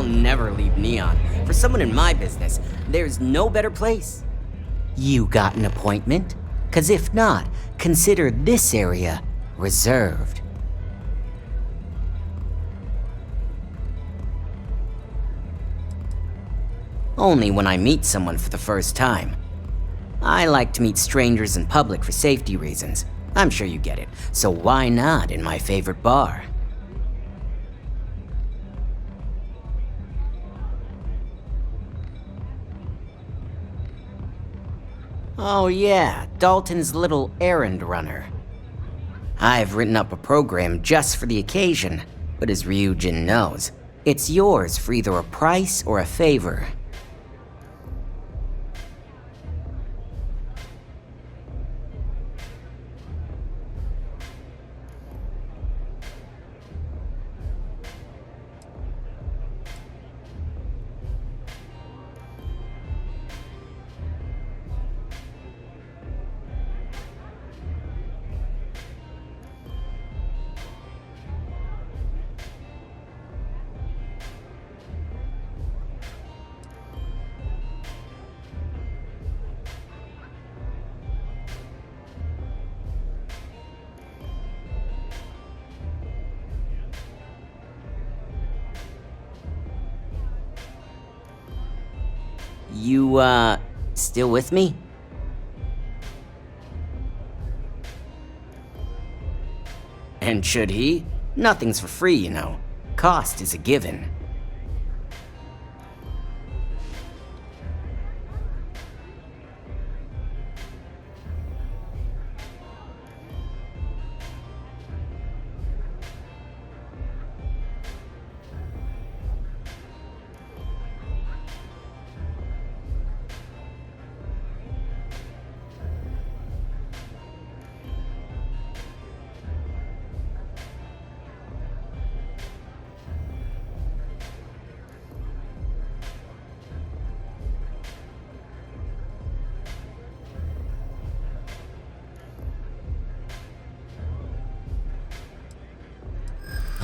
never leave Neon. For someone in my business, there's no better place. You got an appointment? 'Cause if not, consider this area reserved. Only when I meet someone for the first time. I like to meet strangers in public for safety reasons. I'm sure you get it, so why not in my favorite bar? Oh yeah, Dalton's little errand runner. I've written up a program just for the occasion, but as Ryujin knows, it's yours for either a price or a favor. You, still with me? And should he? Nothing's for free, you know. Cost is a given.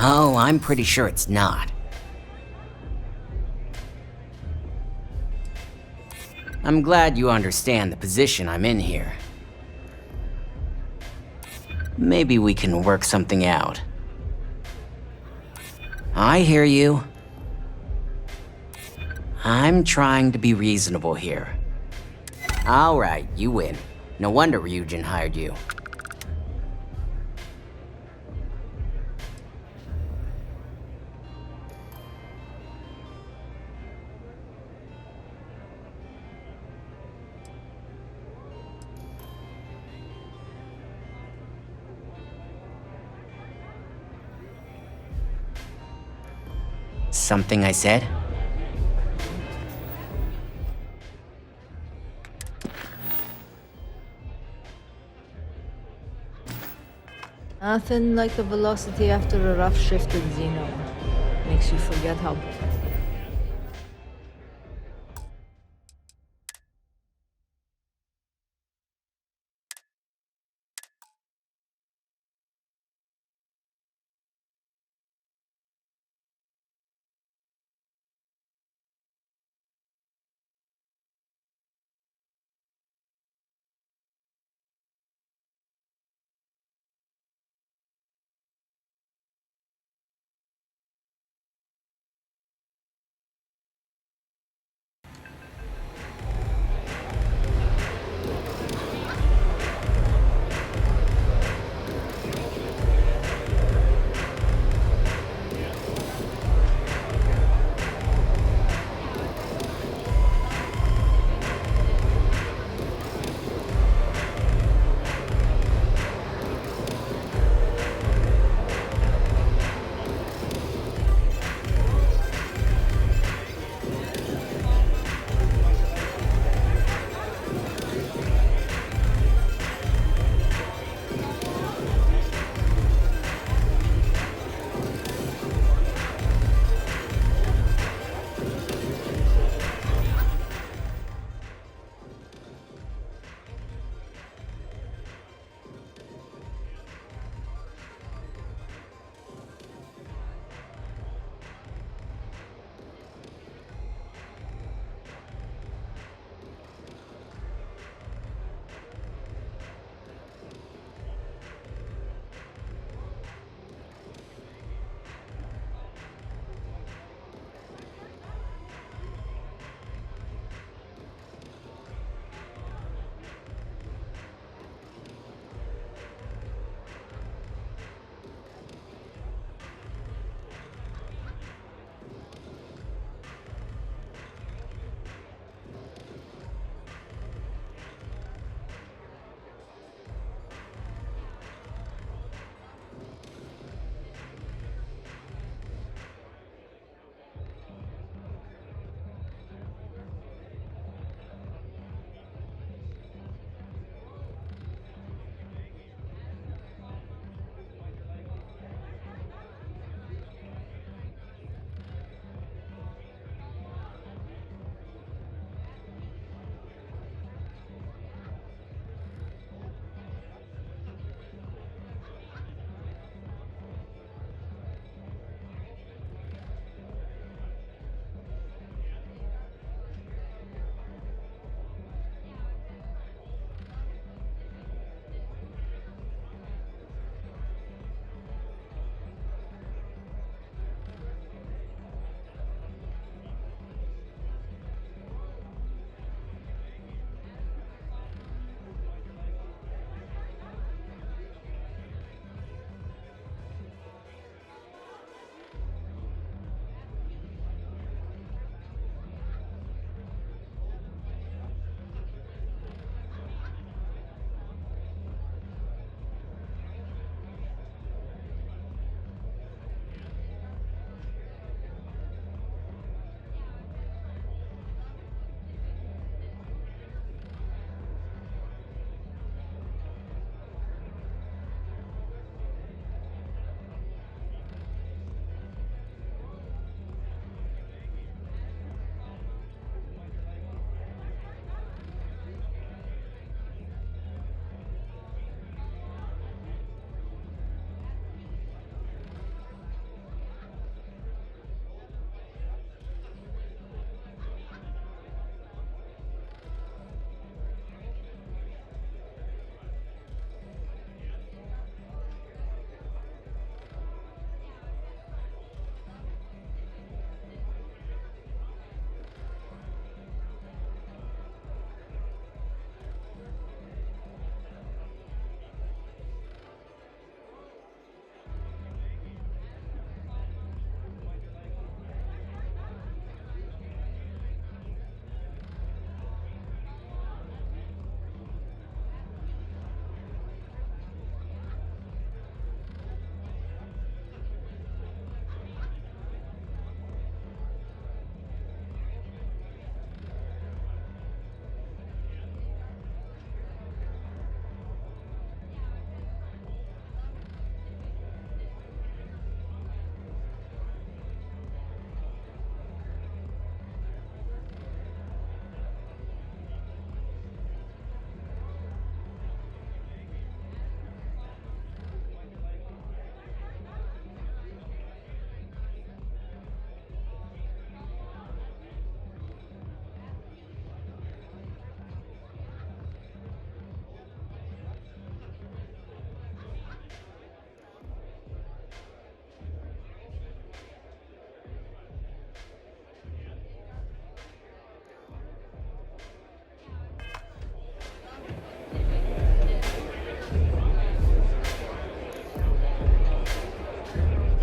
Oh, I'm pretty sure it's not. I'm glad you understand the position I'm in here. Maybe we can work something out. I hear you. I'm trying to be reasonable here. Alright, you win. No wonder Ryujin hired you. Something I said? Nothing like the velocity after a rough shift at Xeno. Makes you forget how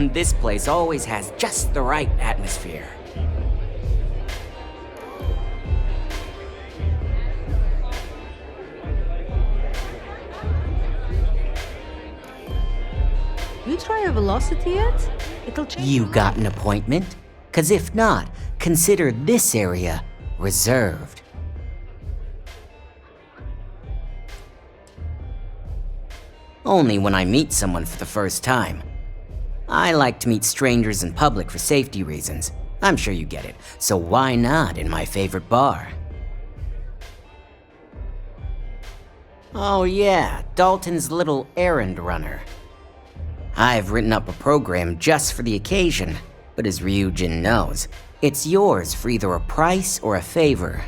This place always has just the right atmosphere. You try a velocity yet? It'll change. You got an appointment? 'Cause if not, consider this area reserved. Only when I meet someone for the first time. I like to meet strangers in public for safety reasons. I'm sure you get it, so why not in my favorite bar? Oh yeah, Dalton's little errand runner. I've written up a program just for the occasion, but as Ryujin knows, it's yours for either a price or a favor.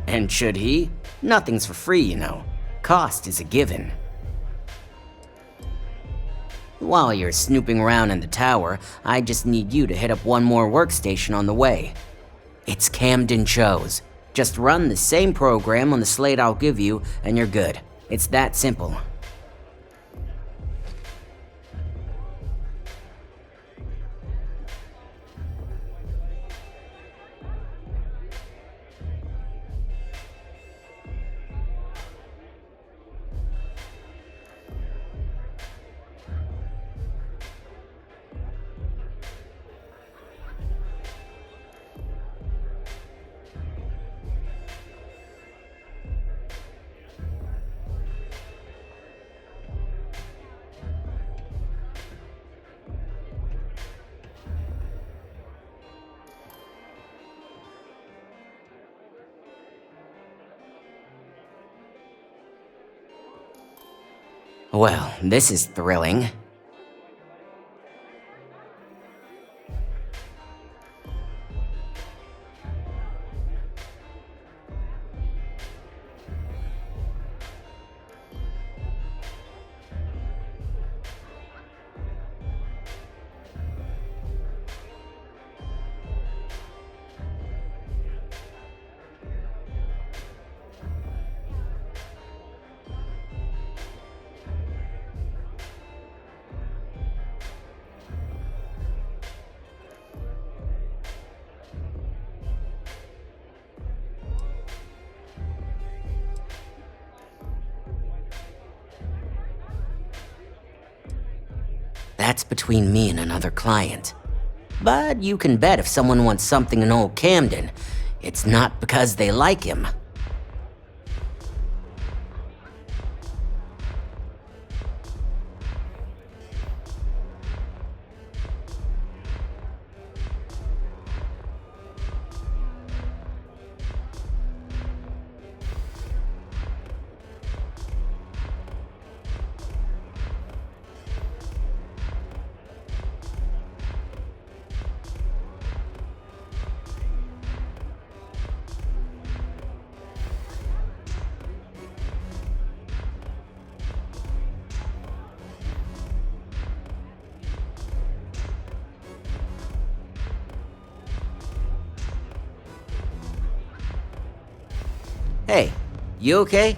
And should he? Nothing's for free, you know. Cost is a given. While you're snooping around in the tower, I just need you to hit up one more workstation on the way. It's Camden Cho's. Just run the same program on the slate I'll give you, and you're good. It's that simple. Well, this is thrilling. That's between me and another client. But you can bet if someone wants something in old Camden, it's not because they like him. Hey, you okay?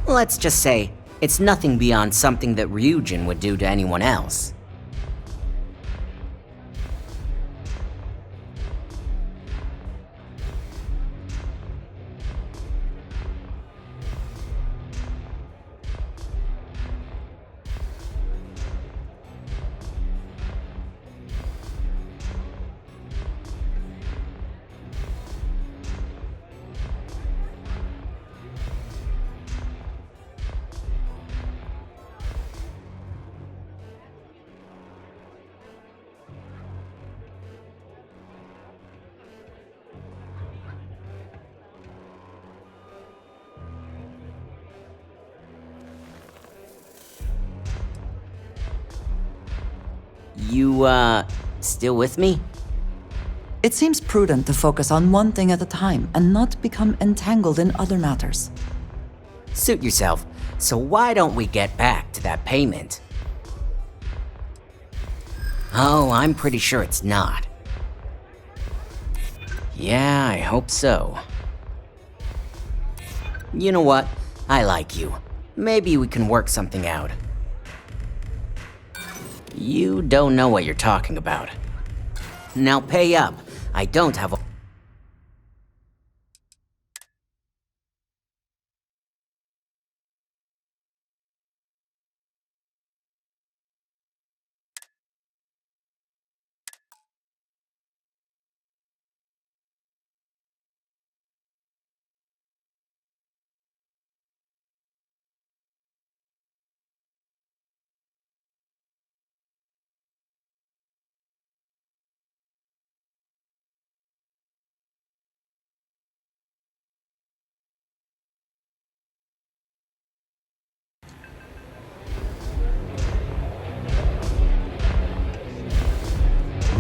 Let's just say, it's nothing beyond something that Ryujin would do to anyone else. Still with me? It seems prudent to focus on one thing at a time and not become entangled in other matters. Suit yourself. So why don't we get back to that payment? Oh, I'm pretty sure it's not. Yeah, I hope so. You know what? I like you. Maybe we can work something out. You don't know what you're talking about. Now pay up. I don't have a...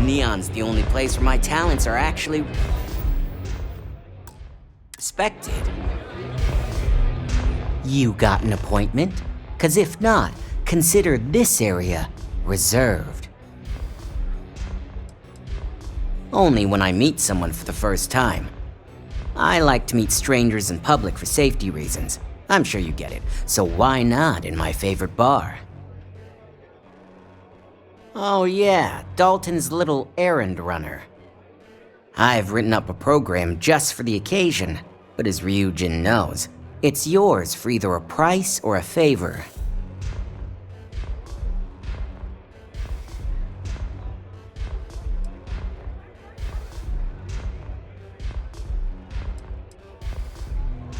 Neon's the only place where my talents are actually... respected. You got an appointment? 'Cause if not, consider this area reserved. Only when I meet someone for the first time. I like to meet strangers in public for safety reasons. I'm sure you get it, so why not in my favorite bar? Oh yeah, Dalton's little errand runner. I've written up a program just for the occasion, but as Ryujin knows, it's yours for either a price or a favor.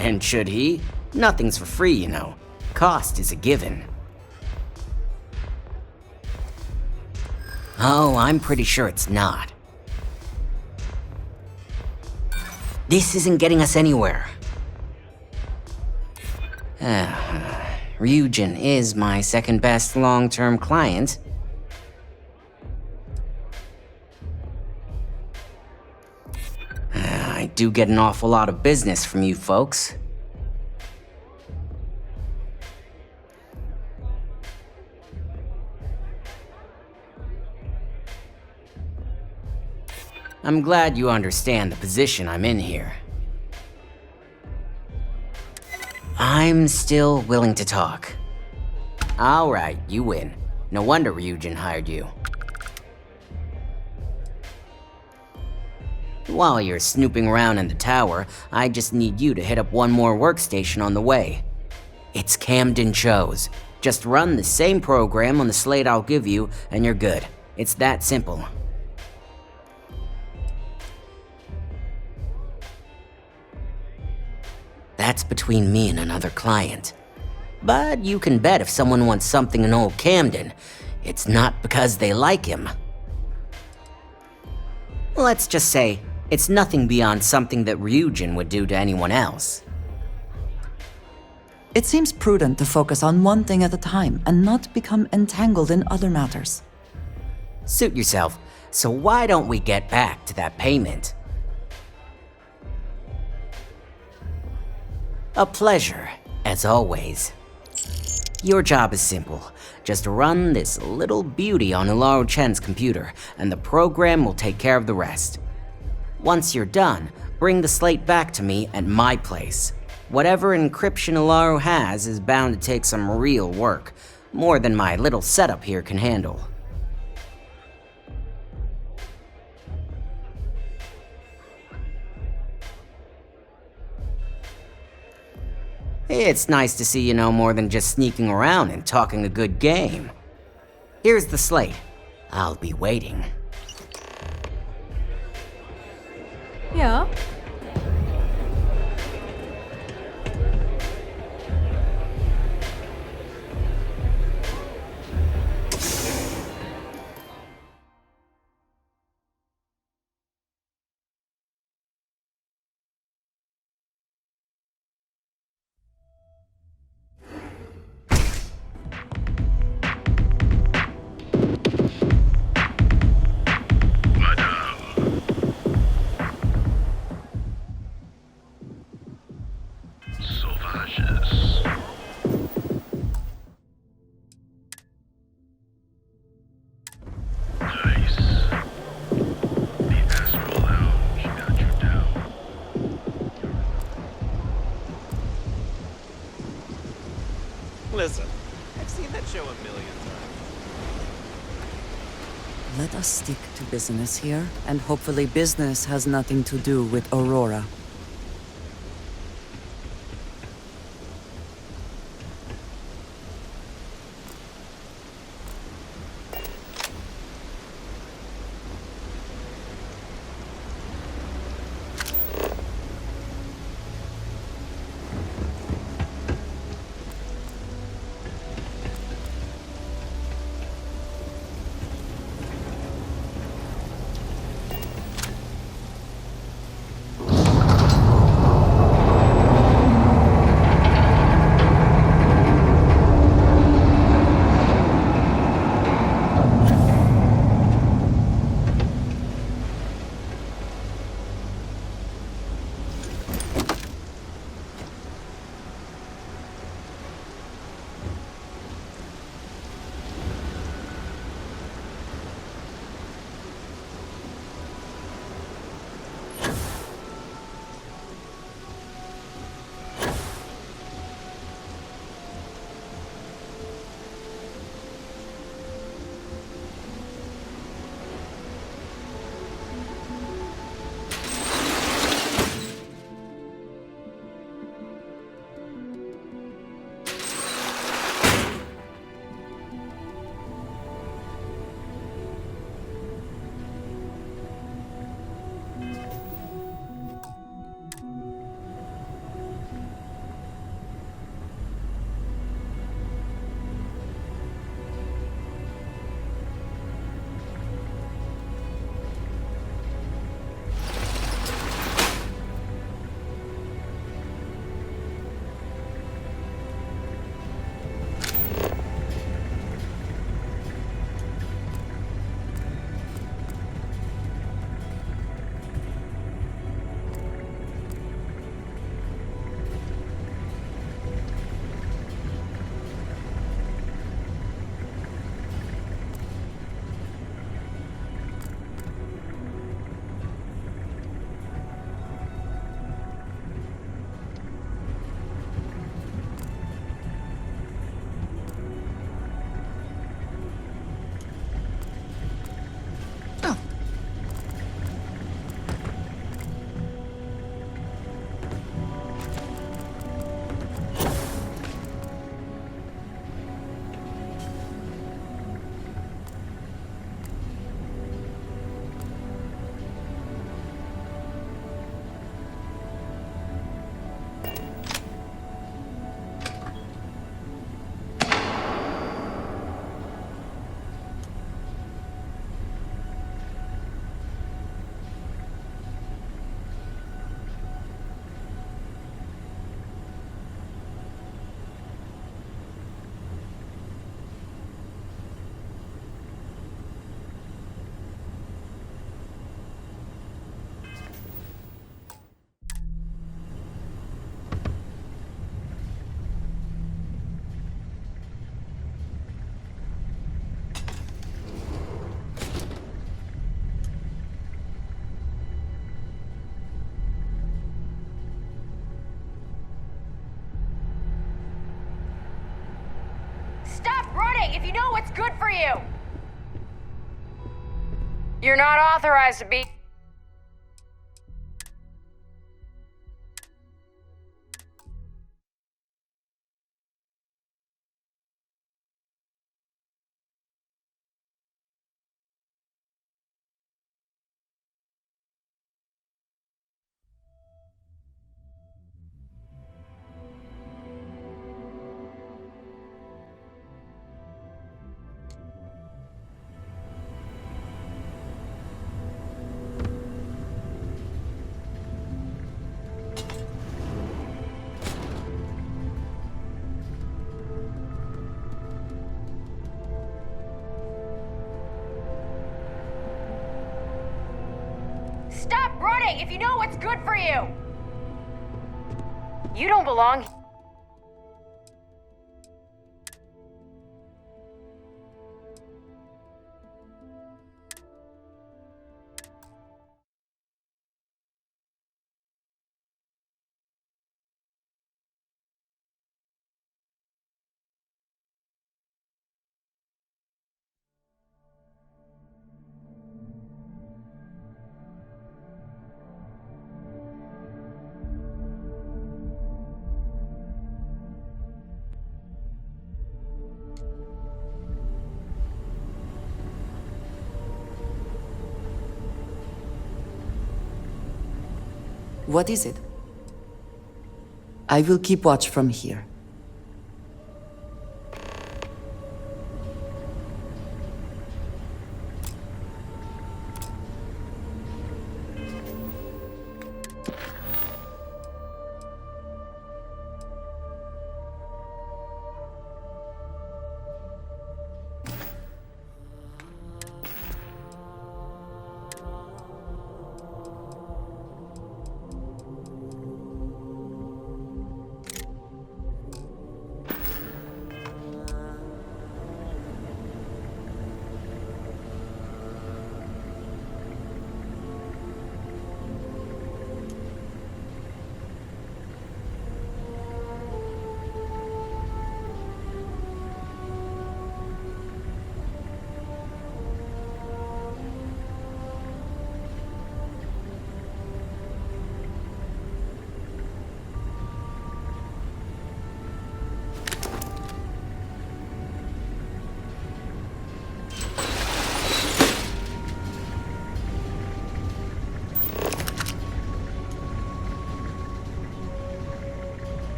And should he? Nothing's for free, you know. Cost is a given. Oh, I'm pretty sure it's not. This isn't getting us anywhere. Ryujin is my second best long-term client. I do get an awful lot of business from you folks. I'm glad you understand the position I'm in here. I'm still willing to talk. Alright, you win. No wonder Ryujin hired you. While you're snooping around in the tower, I just need you to hit up one more workstation on the way. It's Camden Cho's. Just run the same program on the slate I'll give you, and you're good. It's that simple. That's between me and another client. But you can bet if someone wants something in old Camden, it's not because they like him. Let's just say, it's nothing beyond something that Ryujin would do to anyone else. It seems prudent to focus on one thing at a time and not become entangled in other matters. Suit yourself. So why don't we get back to that payment? A pleasure, as always. Your job is simple. Just run this little beauty on Ularu Chen's computer, and the program will take care of the rest. Once you're done, bring the slate back to me at my place. Whatever encryption Ularu has is bound to take some real work, more than my little setup here can handle. It's nice to see you know more than just sneaking around and talking a good game. Here's the slate. I'll be waiting. Yeah. Listen, I've seen that show a million times. Let us stick to business here, and hopefully business has nothing to do with Aurora. if you know what's good for you. You're not authorized to be... Stop running if you know what's good for you! You don't belong here. What is it? I will keep watch from here.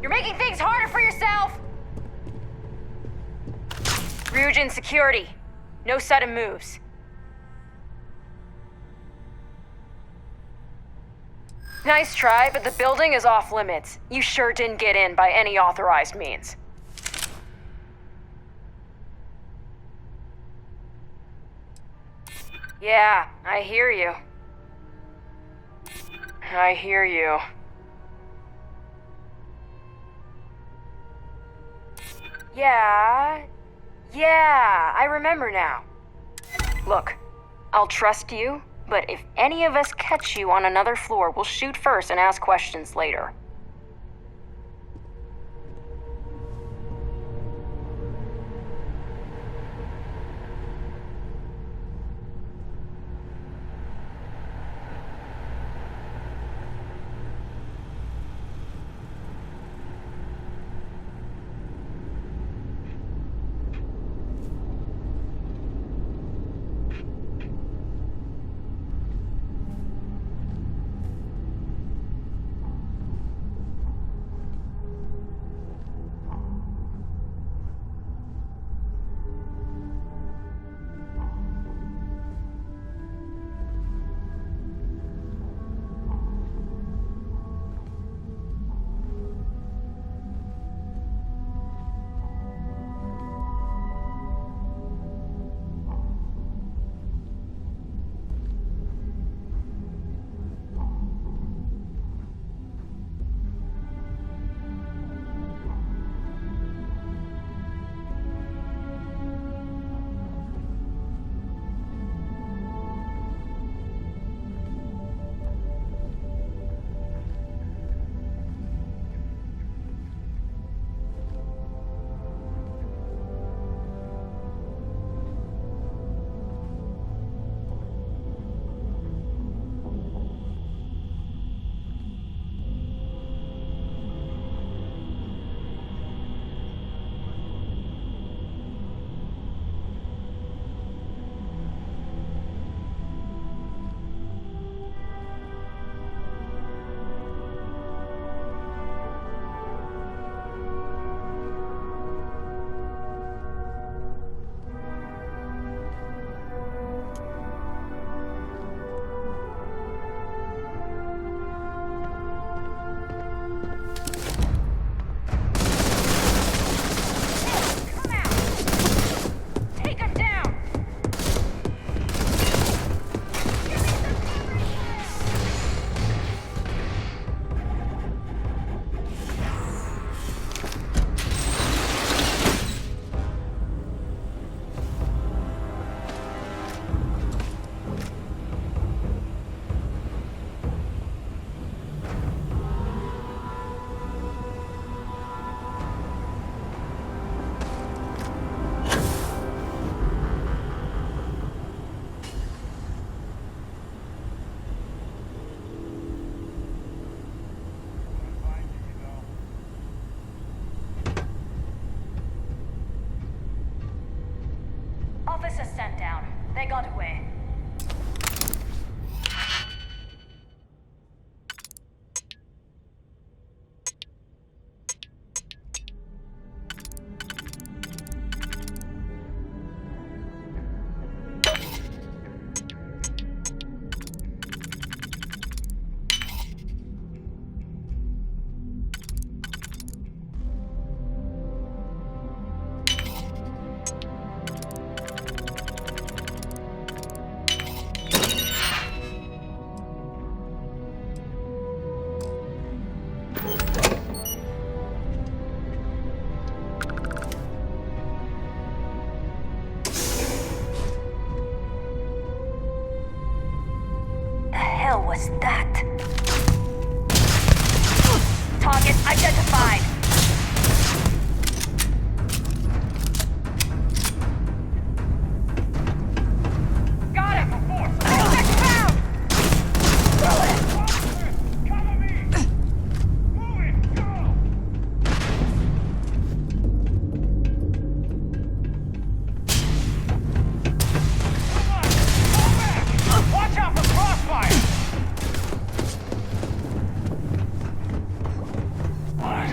You're making things harder for yourself! Ryujin security. No sudden moves. Nice try, but the building is off limits. You sure didn't get in by any authorized means. Yeah, I hear you. I hear you. Yeah, I remember now. Look, I'll trust you, but if any of us catch you on another floor, we'll shoot first and ask questions later. officers sent down. They got away. Was that? Target identified. Got it! Found! Cover me! Move it! Go! Come on! Fall back! Watch out for crossfire! What?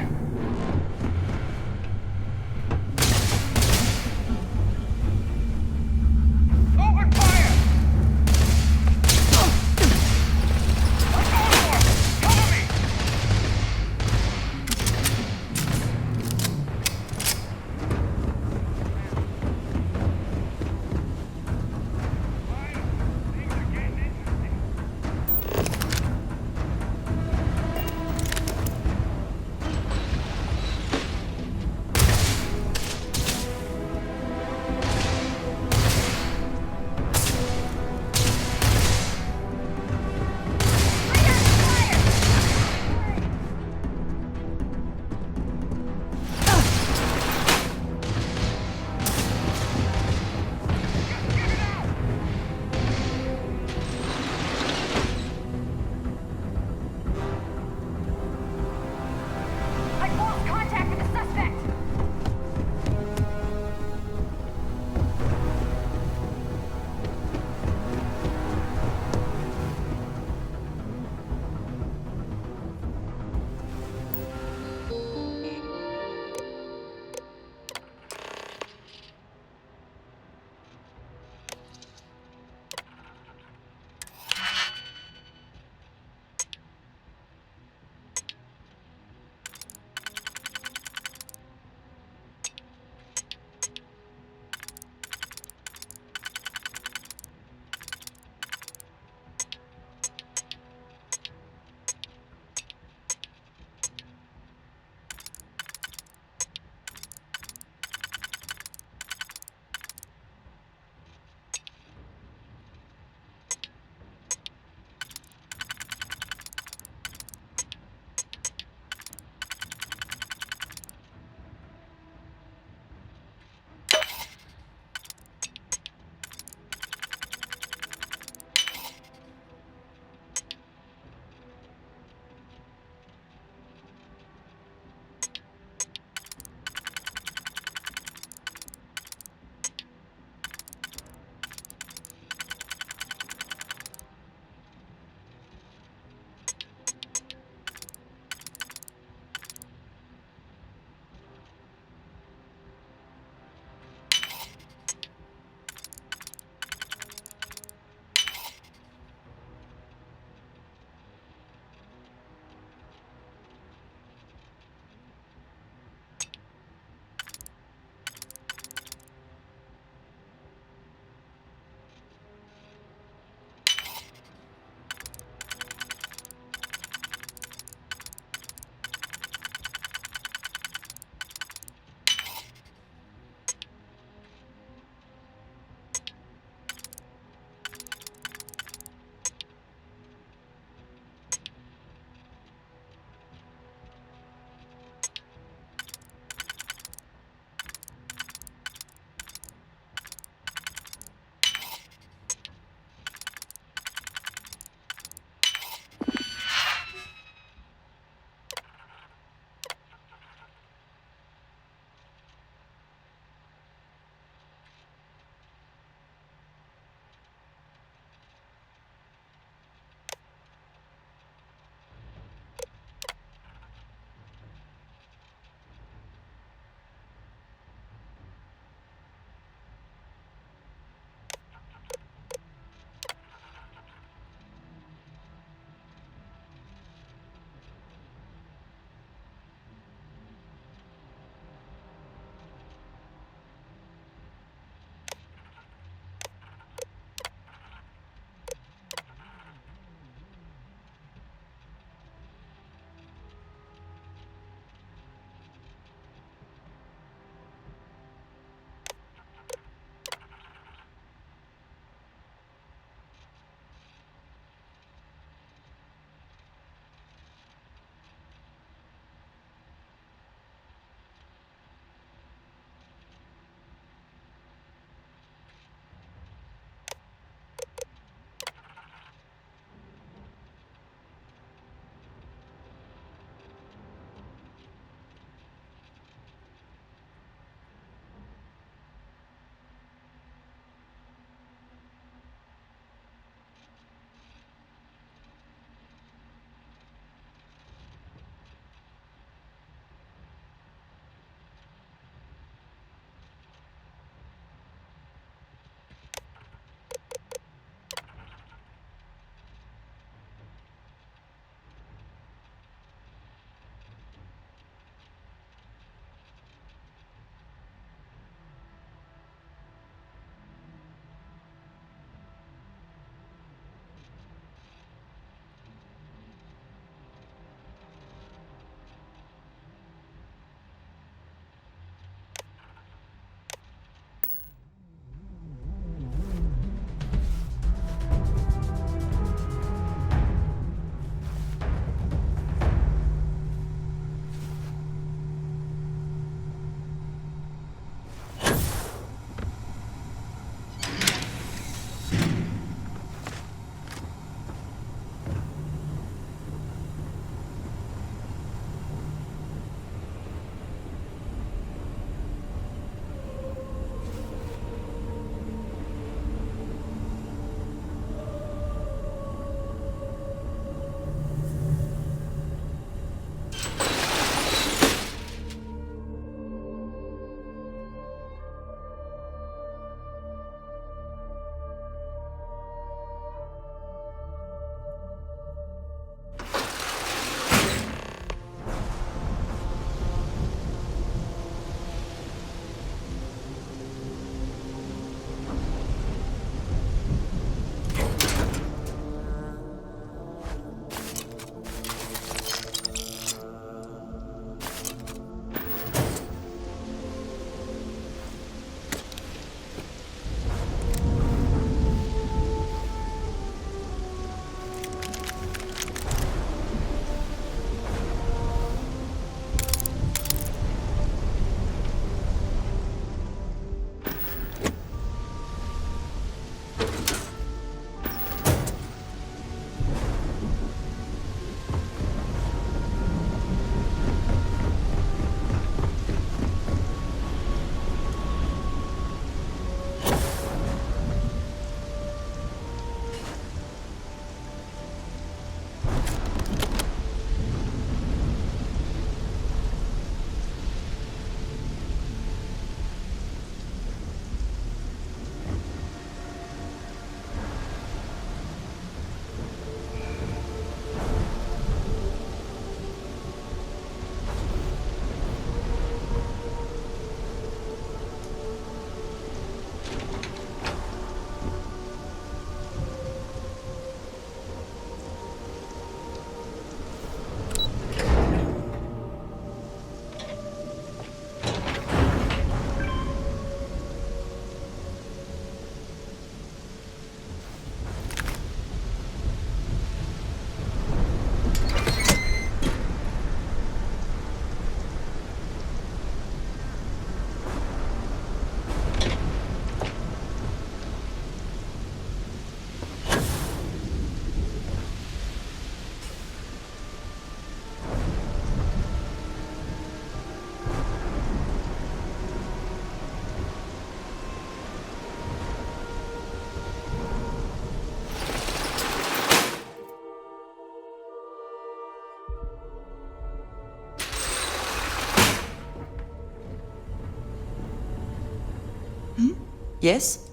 Yes?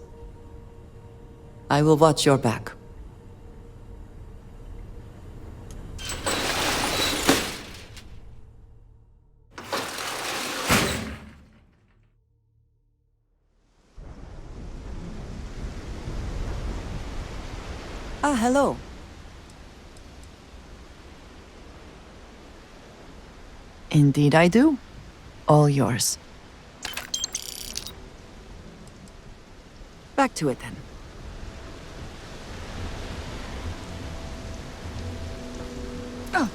I will watch your back. Ah, hello. Indeed I do. All yours. Back to it then. Oh.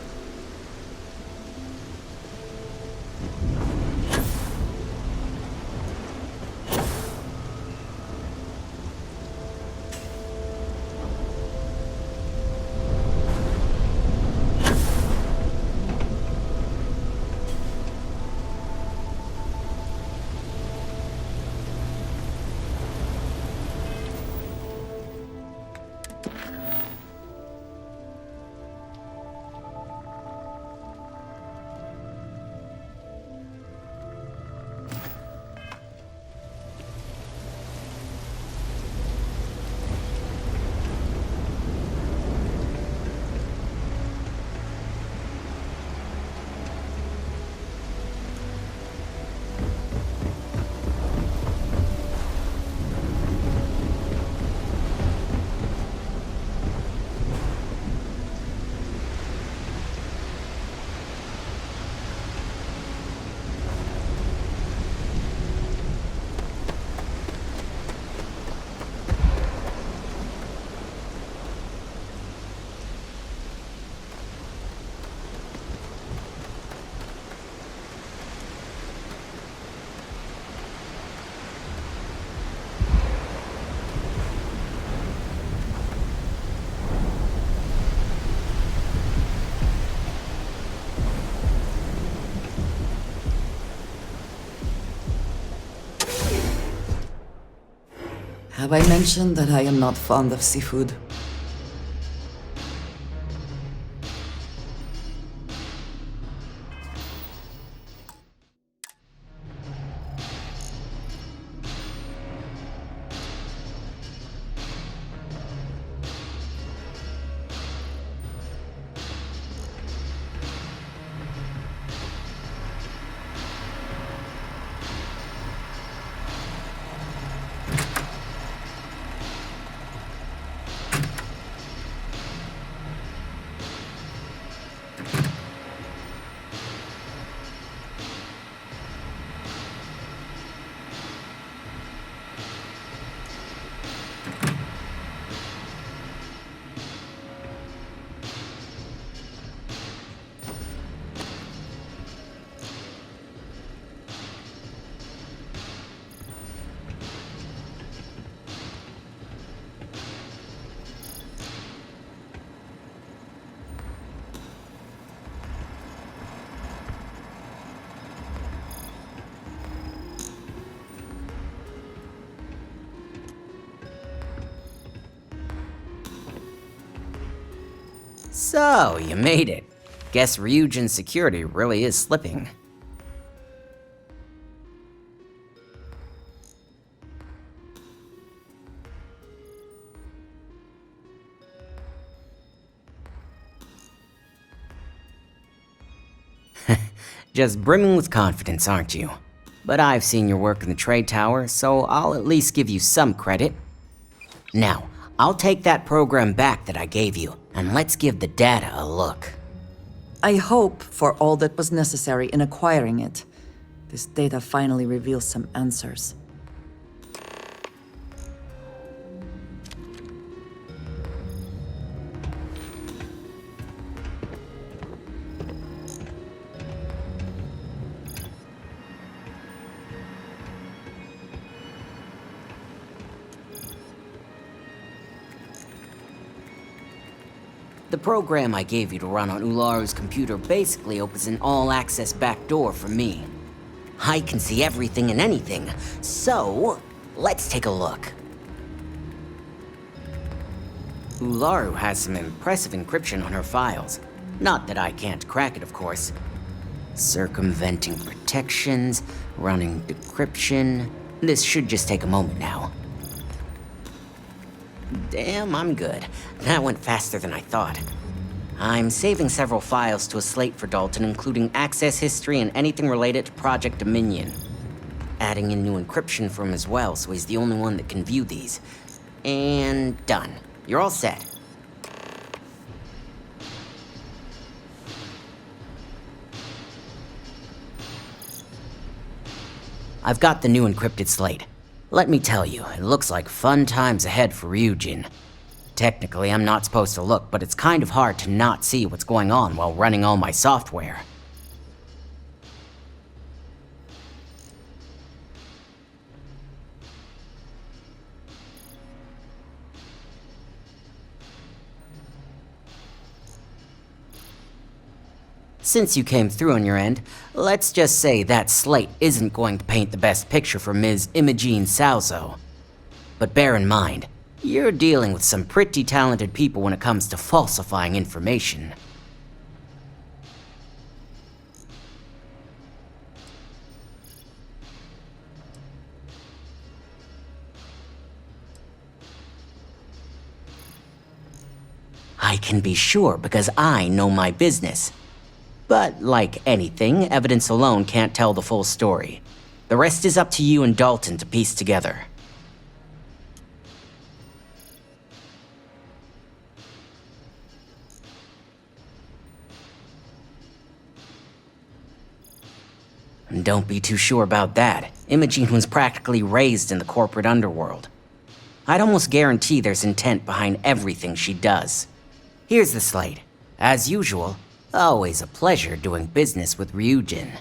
Have I mentioned that I am not fond of seafood? So, you made it. Guess Ryujin's security really is slipping. Just brimming with confidence, aren't you? But I've seen your work in the trade tower, so I'll at least give you some credit. Now, I'll take that program back that I gave you, and let's give the data a look. I hope for all that was necessary in acquiring it. This data finally reveals some answers. The program I gave you to run on Ularu's computer basically opens an all-access backdoor for me. I can see everything and anything, so let's take a look. Ularu has some impressive encryption on her files. Not that I can't crack it, of course. Circumventing protections, running decryption. This should just take a moment now. Damn, I'm good. That went faster than I thought. I'm saving several files to a slate for Dalton, including access history and anything related to Project Dominion. Adding in new encryption for him as well, so he's the only one that can view these. And done. You're all set. I've got the new encrypted slate. Let me tell you, it looks like fun times ahead for Ryujin. Technically, I'm not supposed to look, but it's kind of hard to not see what's going on while running all my software. Since you came through on your end, let's just say that slate isn't going to paint the best picture for Ms. Imogene Salzo. But bear in mind, you're dealing with some pretty talented people when it comes to falsifying information. I can be sure because I know my business. But like anything, evidence alone can't tell the full story. The rest is up to you and Dalton to piece together. And don't be too sure about that. Imogene was practically raised in the corporate underworld. I'd almost guarantee there's intent behind everything she does. Here's the slate. As usual, always a pleasure doing business with Ryujin.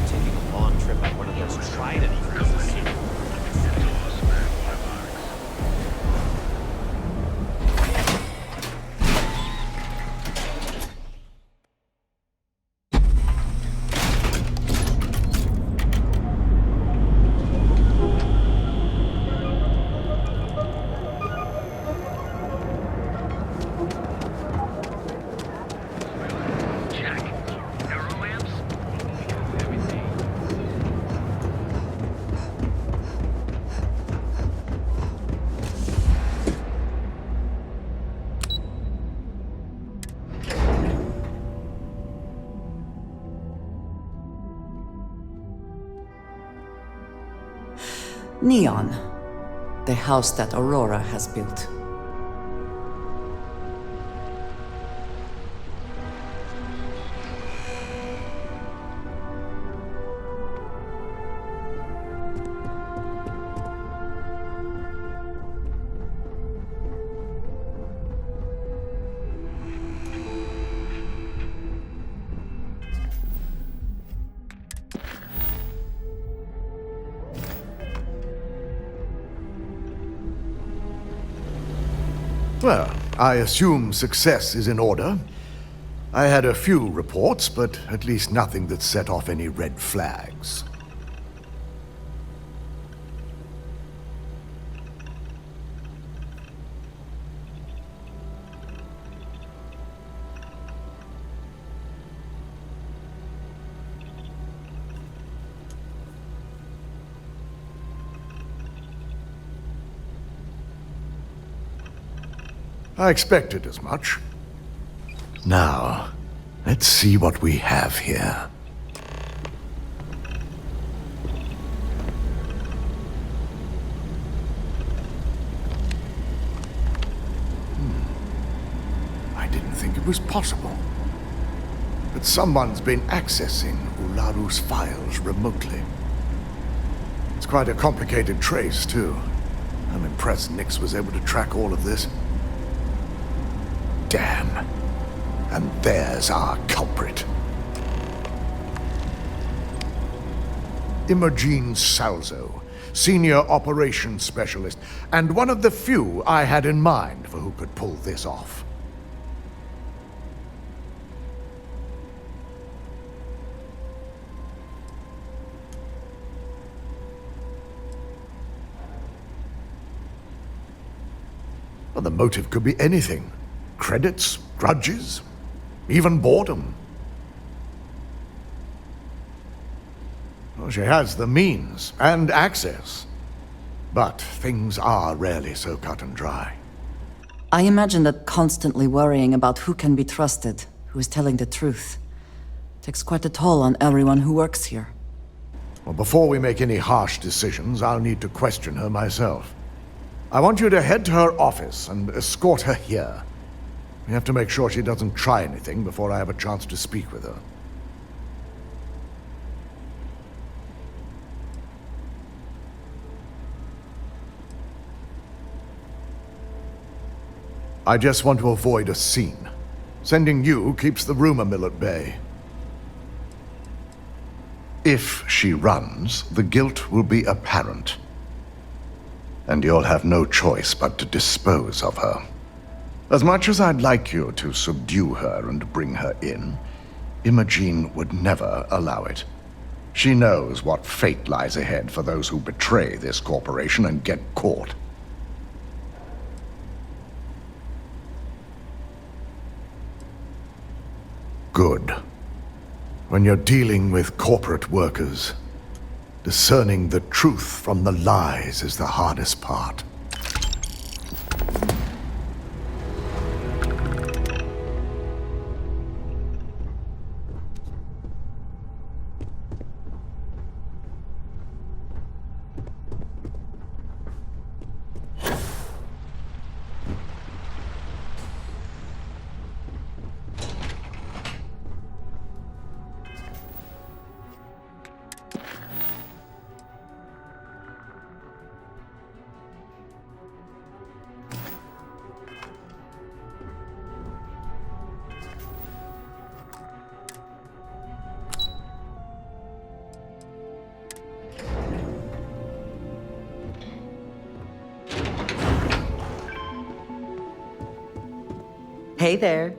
Taking a long trip on one of those Trident cruises. Neon, the house that Aurora has built. Well, I assume success is in order. I had a few reports, but at least nothing that set off any red flags. I expected as much. Now, let's see what we have here. I didn't think it was possible. But someone's been accessing Ularu's files remotely. It's quite a complicated trace, too. I'm impressed Nix was able to track all of this. Damn. And there's our culprit. Imogen Salzo, Senior Operations Specialist, and one of the few I had in mind for who could pull this off. Well, the motive could be anything. Credits, grudges, even boredom. Well, she has the means and access. But things are rarely so cut and dry. I imagine that constantly worrying about who can be trusted, who is telling the truth, takes quite a toll on everyone who works here. Well, before we make any harsh decisions, I'll need to question her myself. I want you to head to her office and escort her here. We have to make sure she doesn't try anything before I have a chance to speak with her. I just want to avoid a scene. Sending you keeps the rumor mill at bay. If she runs, the guilt will be apparent. And you'll have no choice but to dispose of her. As much as I'd like you to subdue her and bring her in, Imogen would never allow it. She knows what fate lies ahead for those who betray this corporation and get caught. Good. When you're dealing with corporate workers, discerning the truth from the lies is the hardest part. Hey there.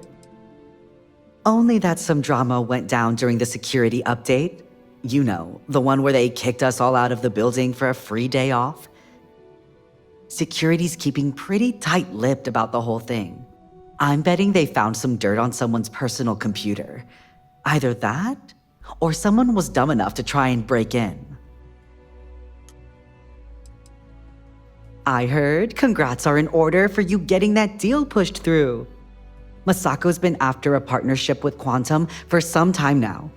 Only that some drama went down during the security update. You know, the one where they kicked us all out of the building for a free day off. Security's keeping pretty tight-lipped about the whole thing. I'm betting they found some dirt on someone's personal computer. Either that, or someone was dumb enough to try and break in. I heard congrats are in order for you getting that deal pushed through. Masako's been after a partnership with Quantum for some time now.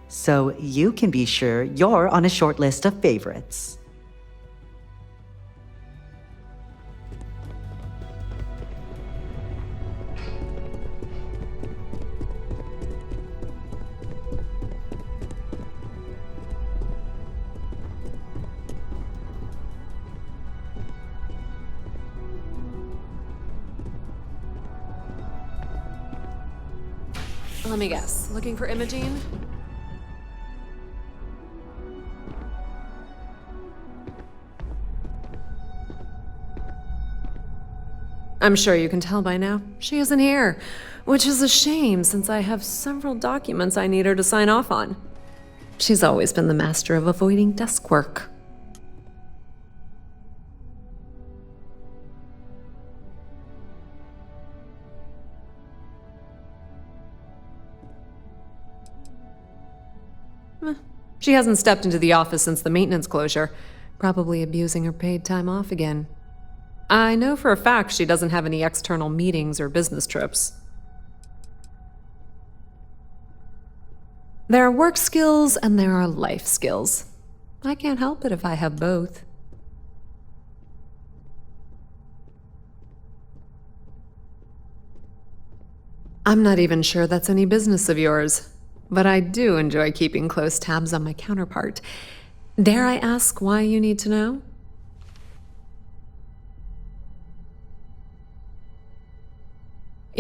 So you can be sure you're on a short list of favorites. Let me guess. Looking for Imogen? I'm sure you can tell by now. She isn't here, which is a shame since I have several documents I need her to sign off on. She's always been the master of avoiding desk work. She hasn't stepped into the office since the maintenance closure, probably abusing her paid time off again. I know for a fact she doesn't have any external meetings or business trips. There are work skills and there are life skills. I can't help it if I have both. I'm not even sure that's any business of yours. But I do enjoy keeping close tabs on my counterpart. Dare I ask why you need to know?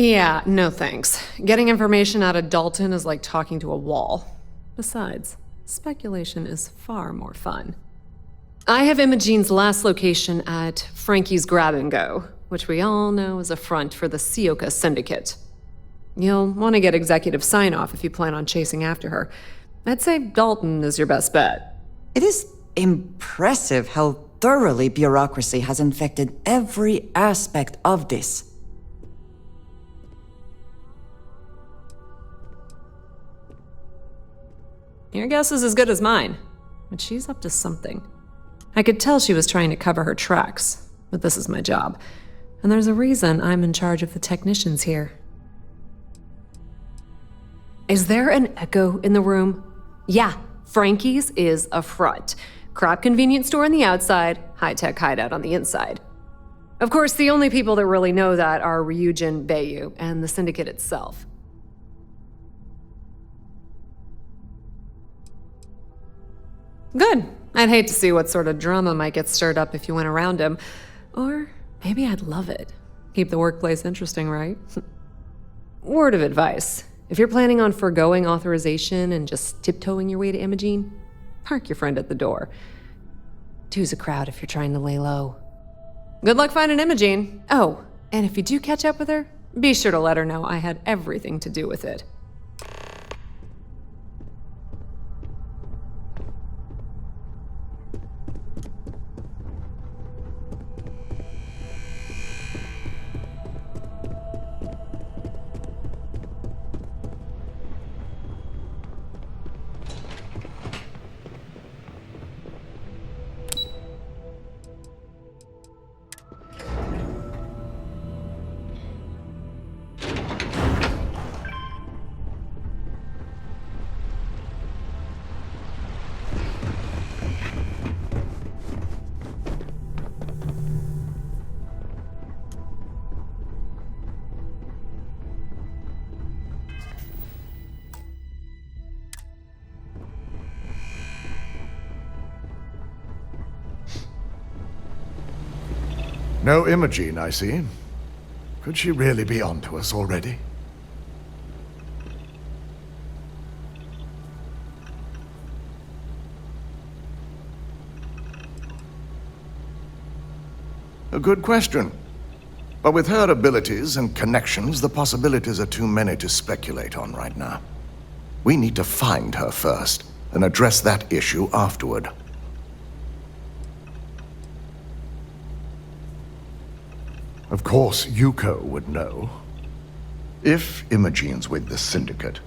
Yeah, no thanks. Getting information out of Dalton is like talking to a wall. Besides, speculation is far more fun. I have Imogene's last location at Frankie's Grab and Go, which we all know is a front for the Sioka Syndicate. You'll want to get executive sign-off if you plan on chasing after her. I'd say Dalton is your best bet. It is impressive how thoroughly bureaucracy has infected every aspect of this. Your guess is as good as mine, but she's up to something. I could tell she was trying to cover her tracks, but this is my job, and there's a reason I'm in charge of the technicians here. Is there an echo in the room? Yeah, Frankie's is a front. Crap convenience store on the outside, high-tech hideout on the inside. Of course, the only people that really know that are Ryujin, Bayu, and the Syndicate itself. Good. I'd hate to see what sort of drama might get stirred up if you went around him. Or maybe I'd love it. Keep the workplace interesting, right? Word of advice. If you're planning on forgoing authorization and just tiptoeing your way to Imogene, park your friend at the door. Two's a crowd if you're trying to lay low. Good luck finding Imogene. Oh, and if you do catch up with her, be sure to let her know I had everything to do with it. No Imogene, I see. Could she really be onto us already? A good question. But with her abilities and connections, the possibilities are too many to speculate on right now. We need to find her first, and address that issue afterward. Of course, Yuko would know. If Imogene's with the Syndicate,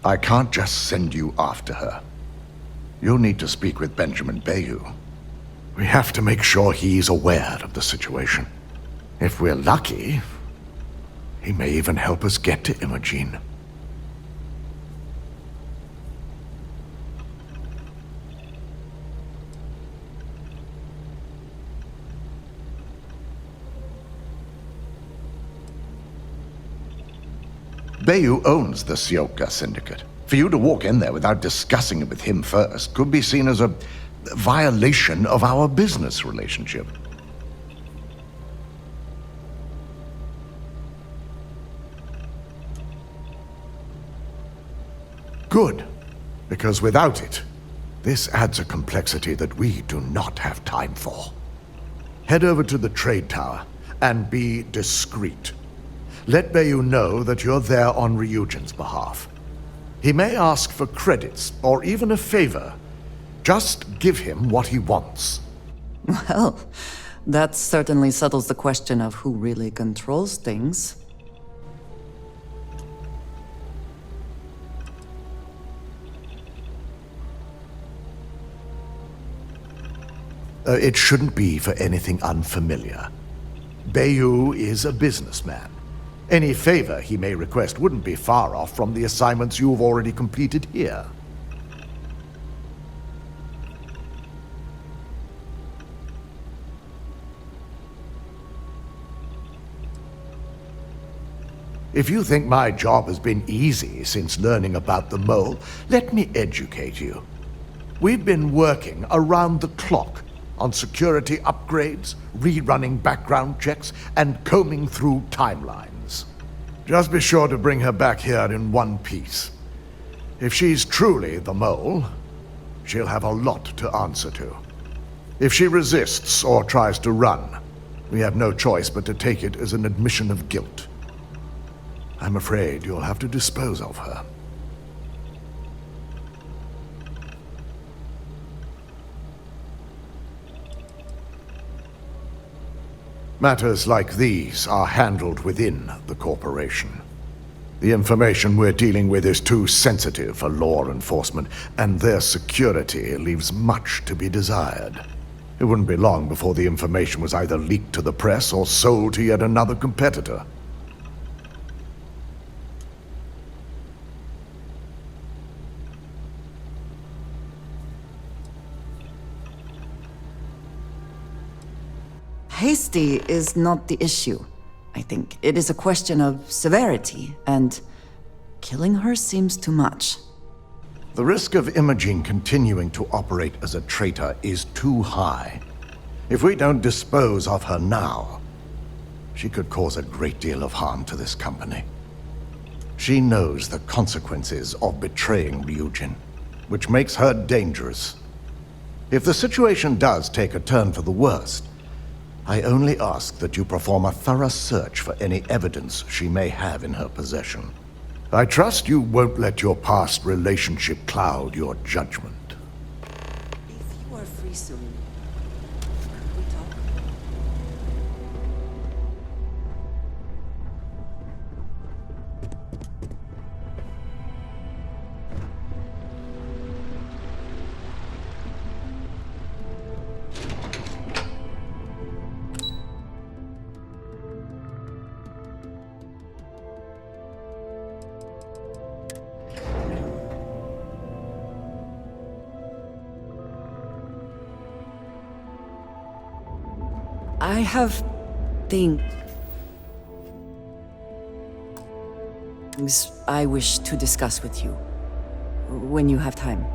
I can't just send you after her. You'll need to speak with Benjamin Bayu. We have to make sure he's aware of the situation. If we're lucky, he may even help us get to Imogene. Bayu owns the Sioka Syndicate. For you to walk in there without discussing it with him first could be seen as a violation of our business relationship. Good, because without it, this adds a complexity that we do not have time for. Head over to the trade tower and be discreet. Let Bayu know that you're there on Ryujin's behalf. He may ask for credits or even a favor. Just give him what he wants. Well, that certainly settles the question of who really controls things. It shouldn't be for anything unfamiliar. Bayu is a businessman. Any favor he may request wouldn't be far off from the assignments you've already completed here. If you think my job has been easy since learning about the mole, let me educate you. We've been working around the clock on security upgrades, rerunning background checks, and combing through timelines. Just be sure to bring her back here in one piece. If she's truly the mole, she'll have a lot to answer to. If she resists or tries to run, we have no choice but to take it as an admission of guilt. I'm afraid you'll have to dispose of her. Matters like these are handled within the corporation. The information we're dealing with is too sensitive for law enforcement, and their security leaves much to be desired. It wouldn't be long before the information was either leaked to the press or sold to yet another competitor. Hasty is not the issue, I think. It is a question of severity, and killing her seems too much. The risk of Imogene continuing to operate as a traitor is too high. If we don't dispose of her now, she could cause a great deal of harm to this company. She knows the consequences of betraying Ryujin, which makes her dangerous. If the situation does take a turn for the worst, I only ask that you perform a thorough search for any evidence she may have in her possession. I trust you won't let your past relationship cloud your judgment. If you are free soon, could we talk? I have things I wish to discuss with you when you have time.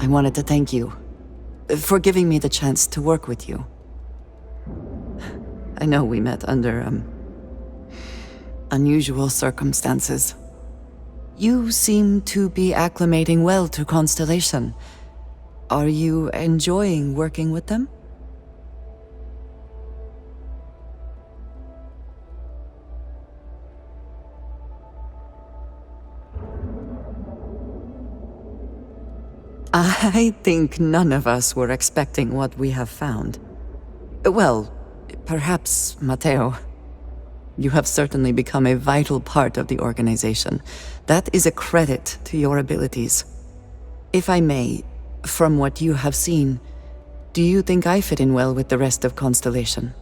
I wanted to thank you for giving me the chance to work with you. I know we met under, unusual circumstances. You seem to be acclimating well to Constellation. Are you enjoying working with them? I think none of us were expecting what we have found. Well, perhaps Matteo. You have certainly become a vital part of the organization. That is a credit to your abilities. If I may, from what you have seen, do you think I fit in well with the rest of Constellation?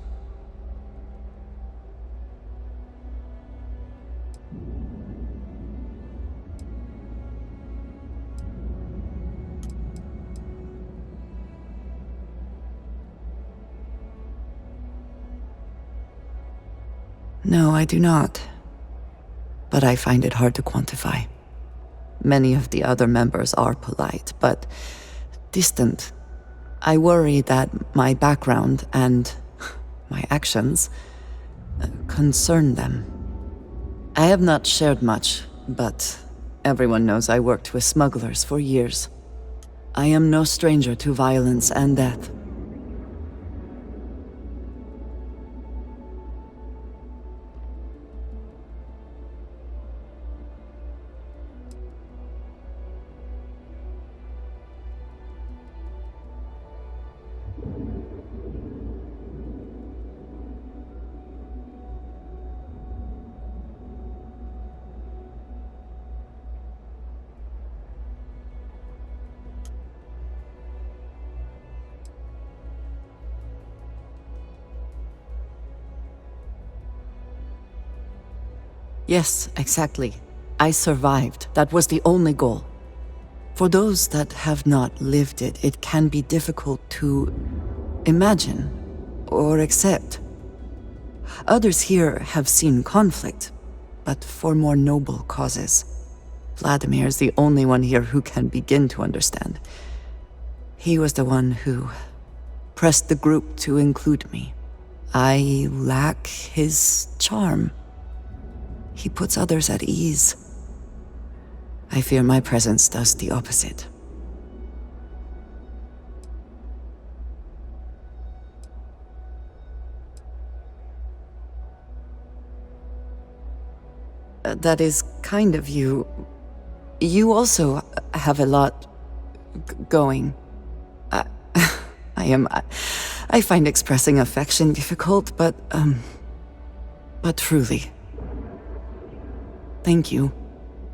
No, I do not. But I find it hard to quantify. Many of the other members are polite, but distant. I worry that my background and my actions concern them. I have not shared much, but everyone knows I worked with smugglers for years. I am no stranger to violence and death. Yes, exactly. I survived. That was the only goal. For those that have not lived it, it can be difficult to imagine or accept. Others here have seen conflict, but for more noble causes. Vladimir is the only one here who can begin to understand. He was the one who pressed the group to include me. I lack his charm. He puts others at ease. I fear my presence does the opposite. That is kind of you. You also have a lot going. I find expressing affection difficult, but truly. Thank you.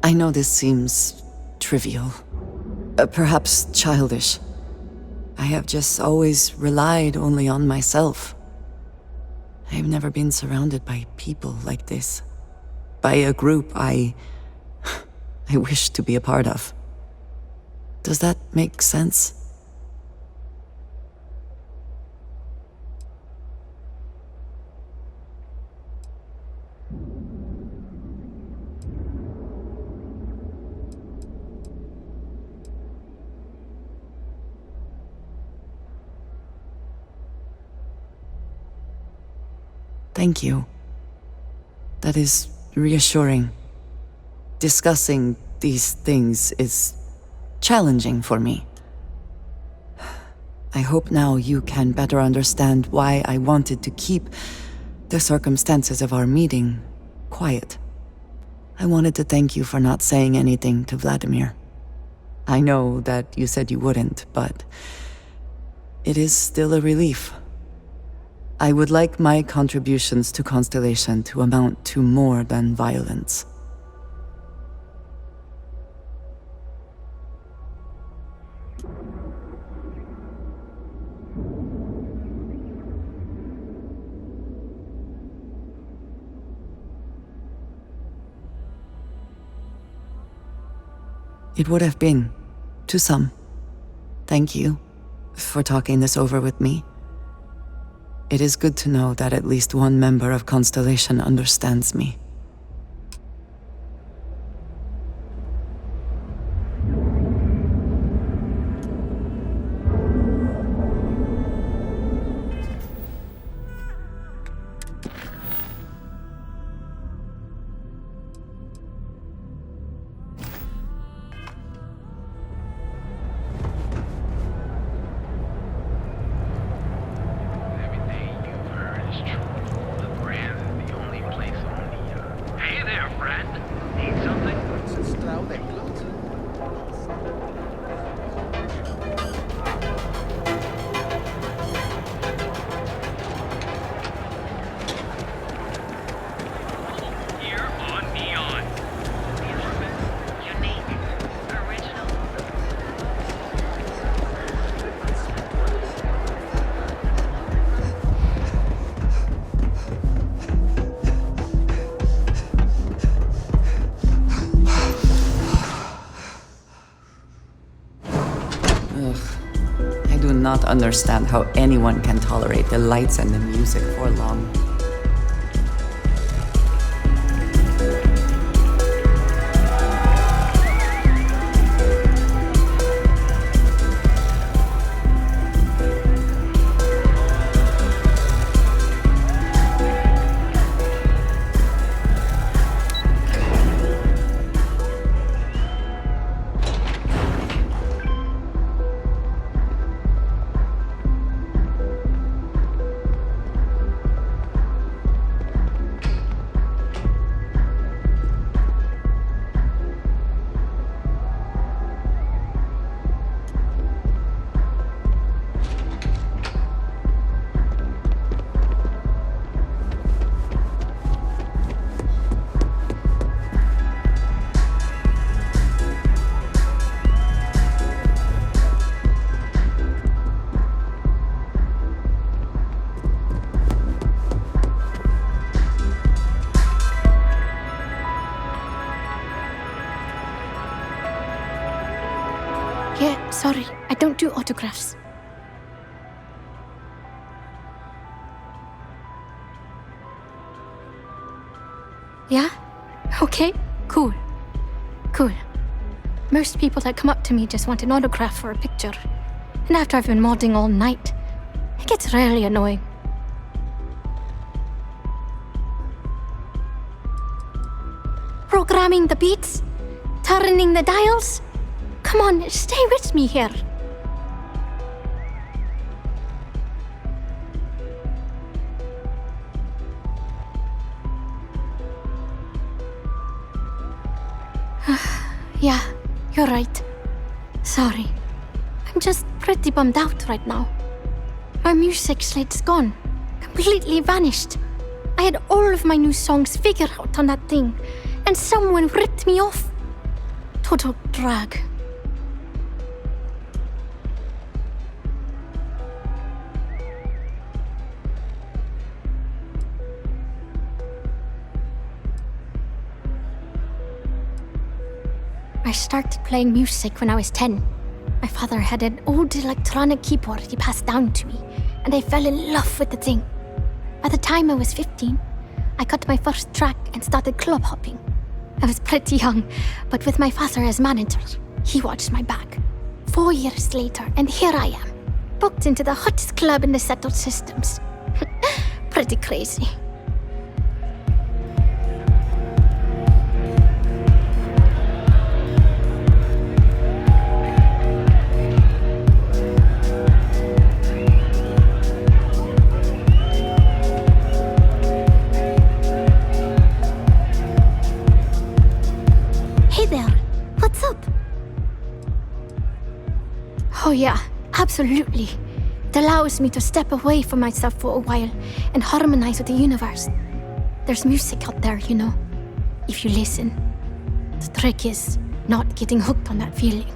I know this seems trivial, perhaps childish. I have just always relied only on myself. I have never been surrounded by people like this. By a group I wish to be a part of. Does that make sense? Thank you. That is reassuring. Discussing these things is challenging for me. I hope now you can better understand why I wanted to keep the circumstances of our meeting quiet. I wanted to thank you for not saying anything to Vladimir. I know that you said you wouldn't, but it is still a relief. I would like my contributions to Constellation to amount to more than violence. It would have been, to some. Thank you for talking this over with me. It is good to know that at least one member of Constellation understands me. do not understand how anyone can tolerate the lights and the music for long. Yeah, sorry, I don't do autographs. Yeah? Okay, cool. Cool. Most people that come up to me just want an autograph or a picture. And after I've been modding all night, it gets really annoying. Programming the beats? Turning the dials? Come on, stay with me here. Yeah, you're right. Sorry. I'm just pretty bummed out right now. My music slate's gone. Completely vanished. I had all of my new songs figured out on that thing, and someone ripped me off. Total drag. I started playing music when I was 10. My father had an old electronic keyboard he passed down to me, and I fell in love with the thing. By the time I was 15, I got my first track and started club hopping. I was pretty young, but with my father as manager, he watched my back. 4 years later, and here I am, booked into the hottest club in the settled systems. Pretty crazy. Oh yeah, absolutely. It allows me to step away from myself for a while and harmonize with the universe. There's music out there, you know, if you listen. The trick is not getting hooked on that feeling.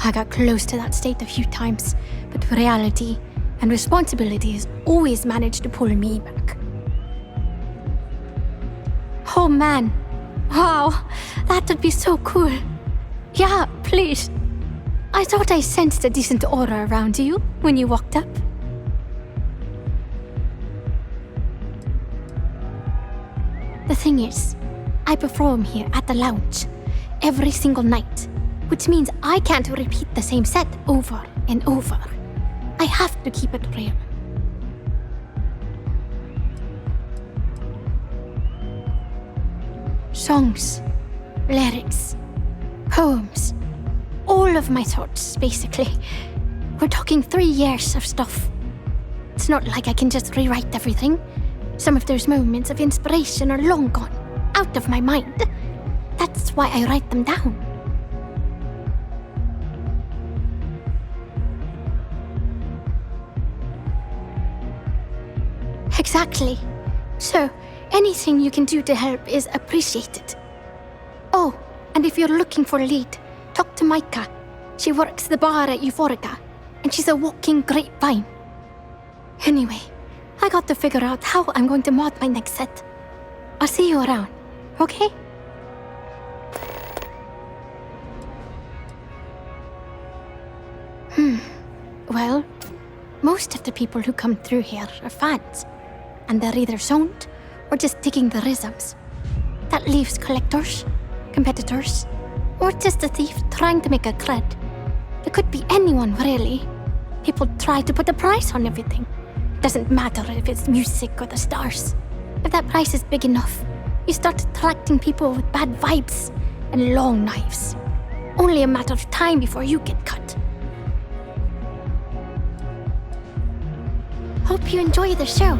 I got close to that state a few times, but reality and responsibility has always managed to pull me back. Oh man, wow, that would be so cool. Yeah, please. I thought I sensed a decent aura around you when you walked up. The thing is, I perform here at the lounge every single night, which means I can't repeat the same set over and over. I have to keep it real. Songs, lyrics, poems, all of my thoughts, basically. We're talking 3 years of stuff. It's not like I can just rewrite everything. Some of those moments of inspiration are long gone, out of my mind. That's why I write them down. Exactly. So, anything you can do to help is appreciated. Oh, and if you're looking for a lead, talk to Micah. She works the bar at Euphorica, and she's a walking grapevine. Anyway, I got to figure out how I'm going to mod my next set. I'll see you around, okay? Well, most of the people who come through here are fans, and they're either zoned or just digging the rhythms. That leaves collectors, competitors, or just a thief trying to make a cred. It could be anyone, really. People try to put a price on everything. Doesn't matter if it's music or the stars. If that price is big enough, you start attracting people with bad vibes and long knives. Only a matter of time before you get cut. Hope you enjoy the show.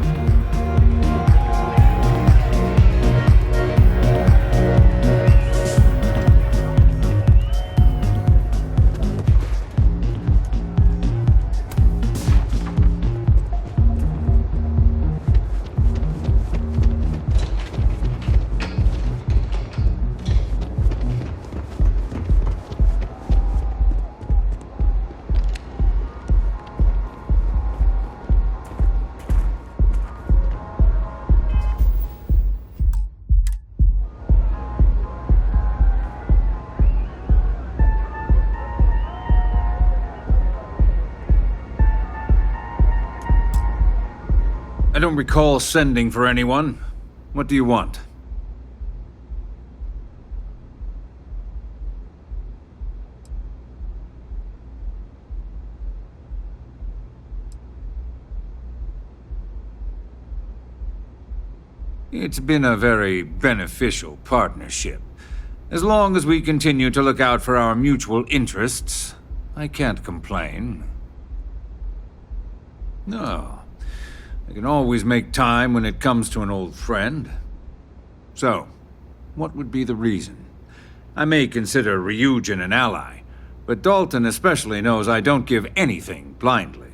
I don't recall sending for anyone. What do you want? It's been a very beneficial partnership. As long as we continue to look out for our mutual interests, I can't complain. No. I can always make time when it comes to an old friend. So, what would be the reason? I may consider Ryujin an ally, but Dalton especially knows I don't give anything blindly.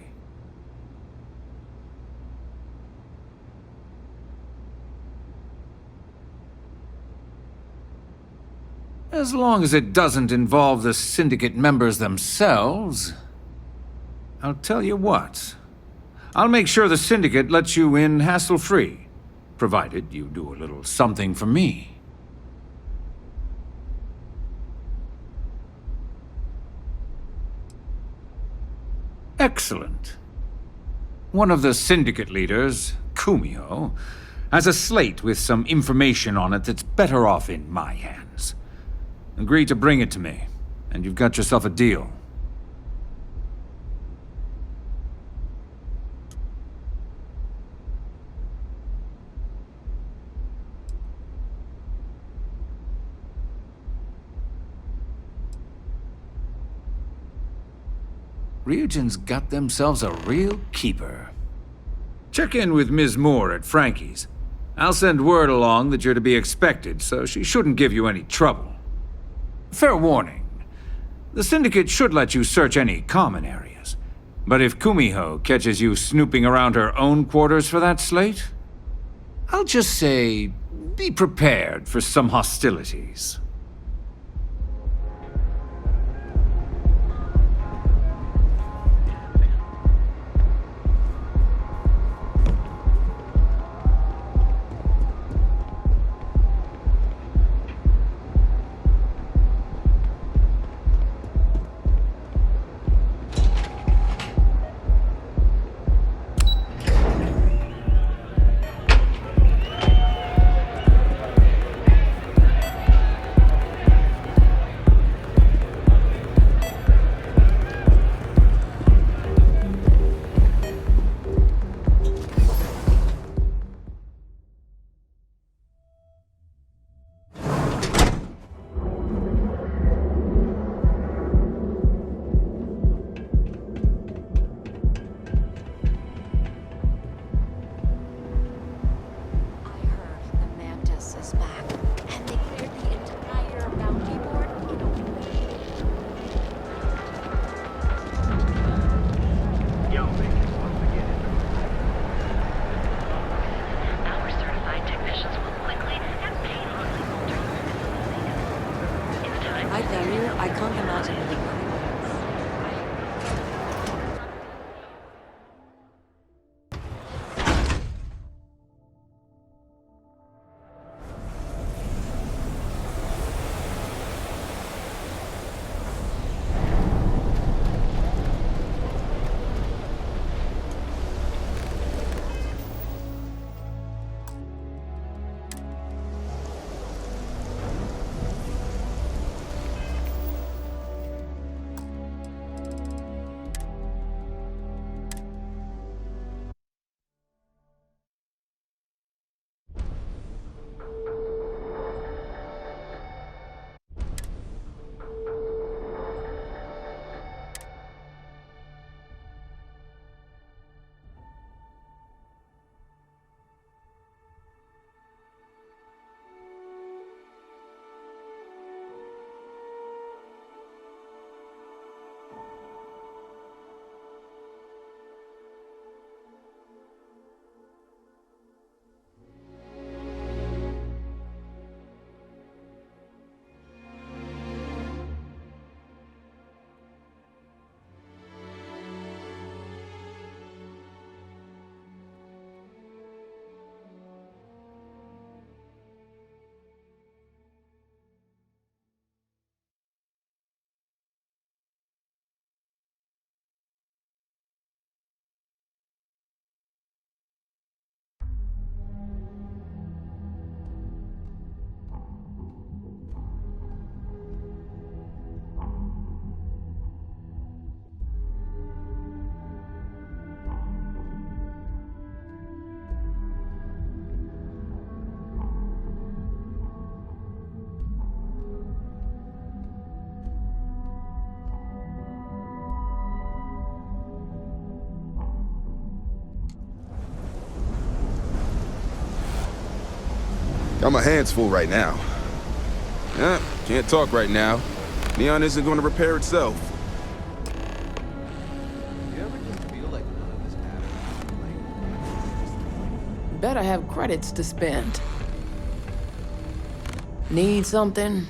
As long as it doesn't involve the Syndicate members themselves. I'll tell you what. I'll make sure the Syndicate lets you in hassle-free, provided you do a little something for me. Excellent. One of the Syndicate leaders, Kumiho, has a slate with some information on it that's better off in my hands. Agree to bring it to me, and you've got yourself a deal. Ryujin's got themselves a real keeper. Check in with Ms. Moore at Frankie's. I'll send word along that you're to be expected, so she shouldn't give you any trouble. Fair warning. The Syndicate should let you search any common areas. But if Kumiho catches you snooping around her own quarters for that slate, I'll just say, be prepared for some hostilities. Got my hands full right now. Yeah, can't talk right now. Neon isn't going to repair itself. You ever just feel like none of this matters? Better have credits to spend. Need something?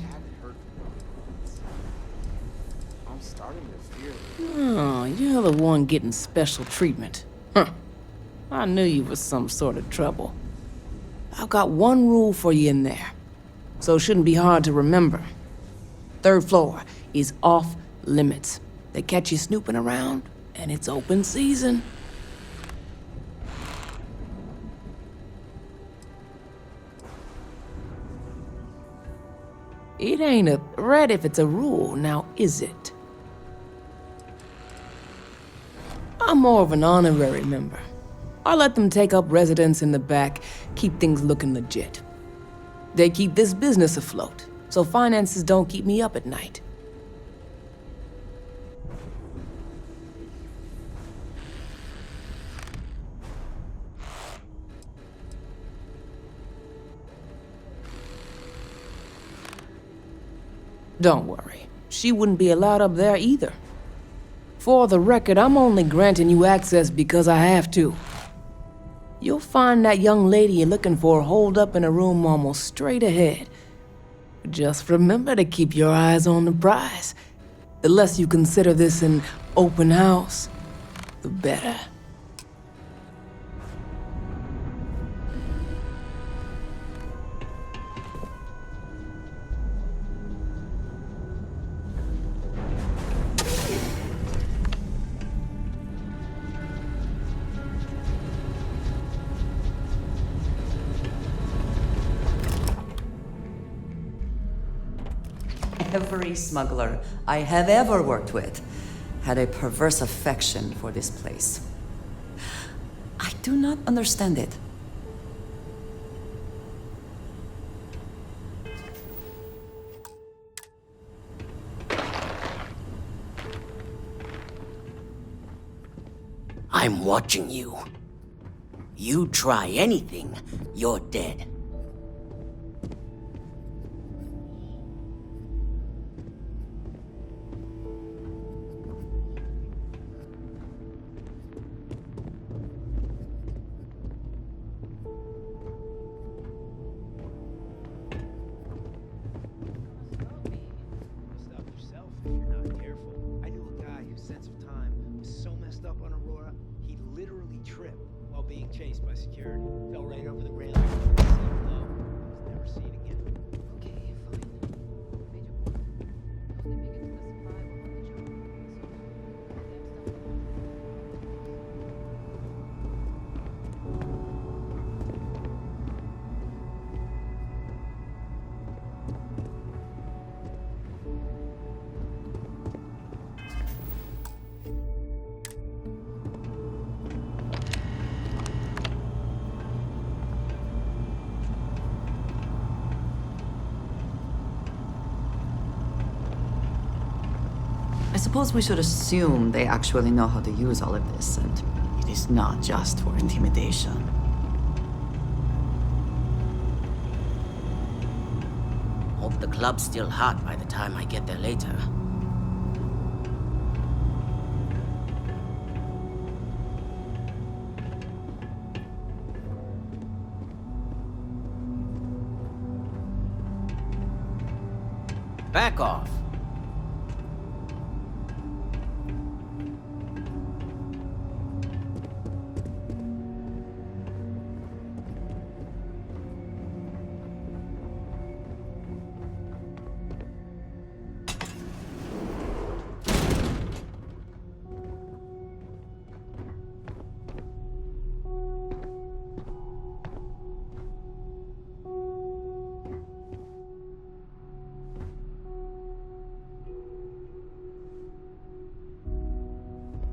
I'm starting to fear. Oh, you're the one getting special treatment. Huh. I knew you was some sort of trouble. I've got one rule for you in there, so it shouldn't be hard to remember. 3rd floor is off limits. They catch you snooping around, and it's open season. It ain't a threat if it's a rule, now is it? I'm more of an honorary member. I let them take up residence in the back, keep things looking legit. They keep this business afloat, so finances don't keep me up at night. Don't worry, she wouldn't be allowed up there either. For the record, I'm only granting you access because I have to. You'll find that young lady you're looking for holed up in a room almost straight ahead. Just remember to keep your eyes on the prize. The less you consider this an open house, the better. Every smuggler I have ever worked with had a perverse affection for this place. I do not understand it. I'm watching you. You try anything, you're dead. Chased by security. Fell right over the railing. Was never seen again. Okay, I suppose we should assume they actually know how to use all of this, and it is not just for intimidation. Hope the club's still hot by the time I get there later. Back off.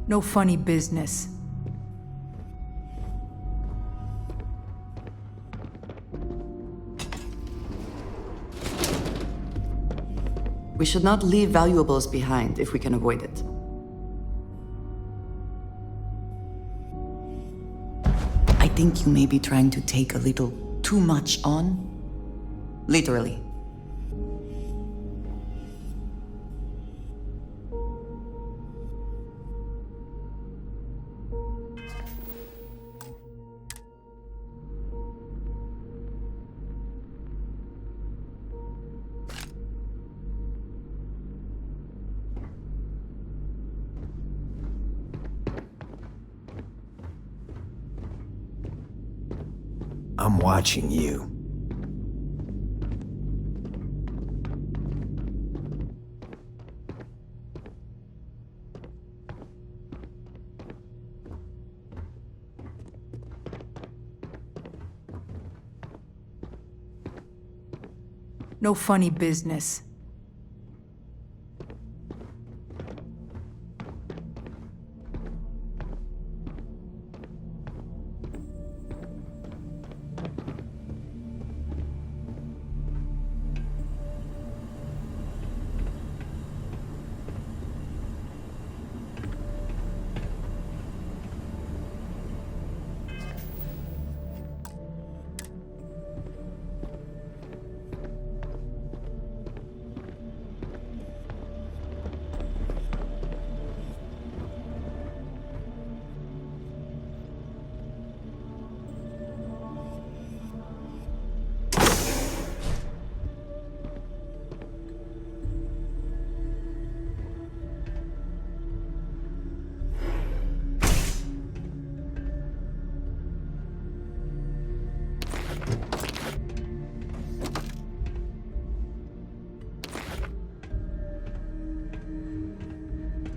No funny business. We should not leave valuables behind if we can avoid it. I think you may be trying to take a little too much on. Literally. I'm watching you. No funny business.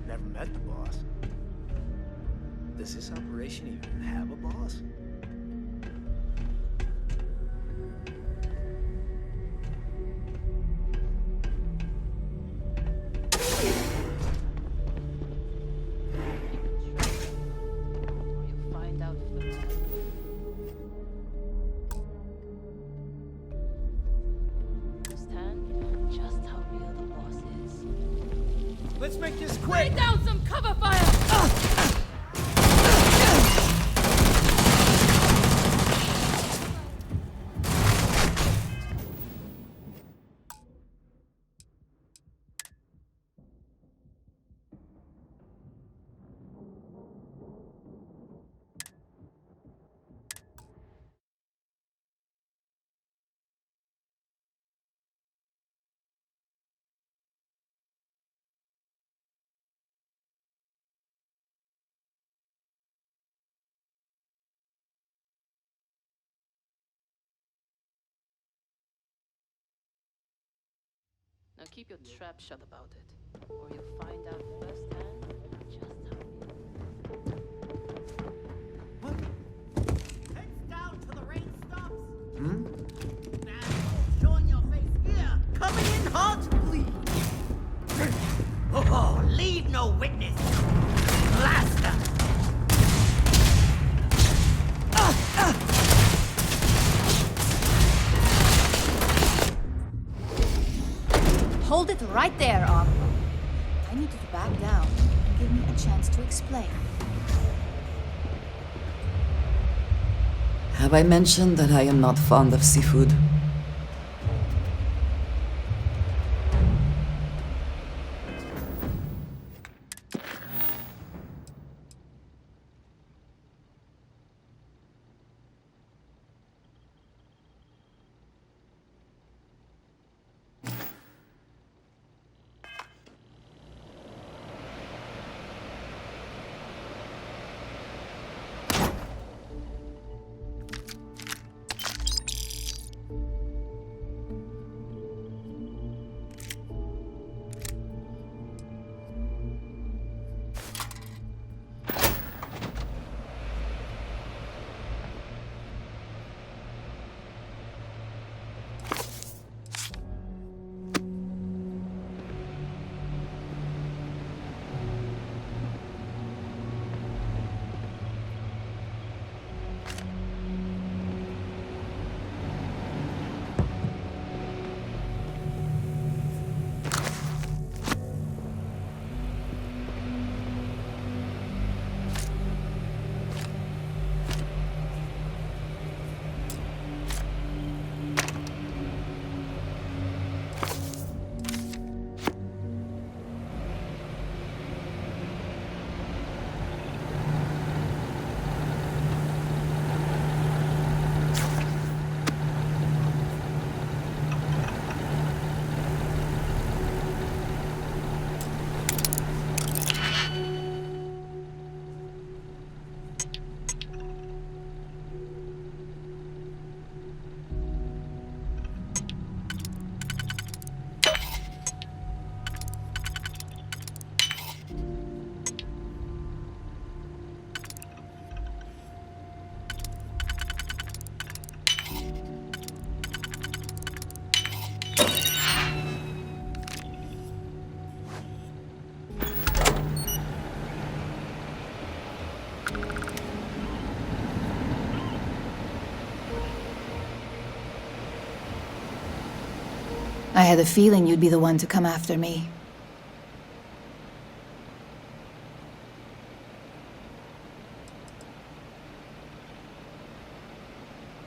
Never met the boss. Does this operation even have a boss? Let's make this quick! Lay down some cover fire! Now keep your trap shut about it, or you'll find out firsthand just how Heads down till the rain stops! Hmm? Now, showing your face here! Coming in hot, please! Oh, leave no witness! Blaster! Hold it right there, Armor. I need you to back down and give me a chance to explain. Have I mentioned that I am not fond of seafood? I had a feeling you'd be the one to come after me.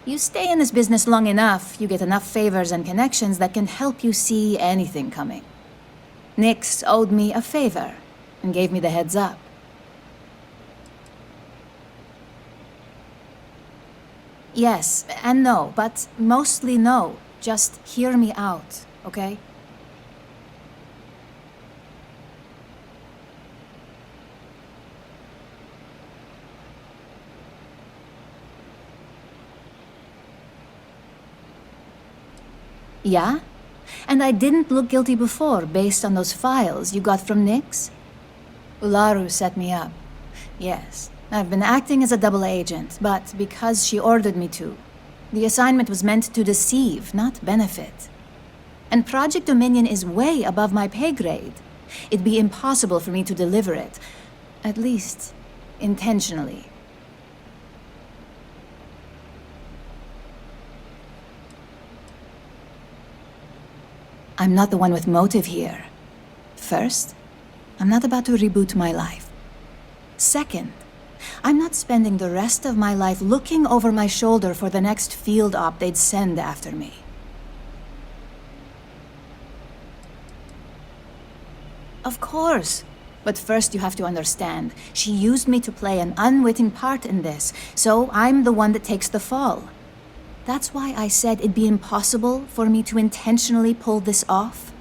You stay in this business long enough, you get enough favors and connections that can help you see anything coming. Nyx owed me a favor and gave me the heads up. Yes and no, but mostly no. Just hear me out, okay? Yeah? And I didn't look guilty before, based on those files you got from Nyx? Ularu set me up. Yes, I've been acting as a double agent, but because she ordered me to. The assignment was meant to deceive, not benefit. And Project Dominion is way above my pay grade. It'd be impossible for me to deliver it. At least, intentionally. I'm not the one with motive here. First, I'm not about to reboot my life. Second, I'm not spending the rest of my life looking over my shoulder for the next field op they'd send after me. Of course. But first you have to understand, she used me to play an unwitting part in this, so I'm the one that takes the fall. That's why I said it'd be impossible for me to intentionally pull this off.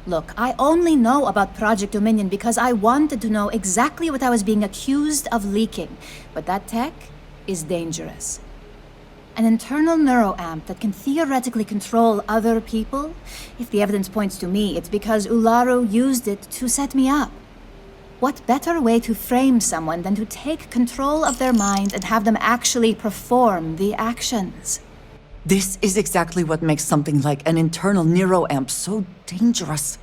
Look, I only know about Project Dominion because I wanted to know exactly what I was being accused of leaking. But that tech is dangerous. An internal neuroamp that can theoretically control other people? If the evidence points to me, it's because Ularu used it to set me up. What better way to frame someone than to take control of their mind and have them actually perform the actions? This is exactly what makes something like an internal neuroamp so dangerous.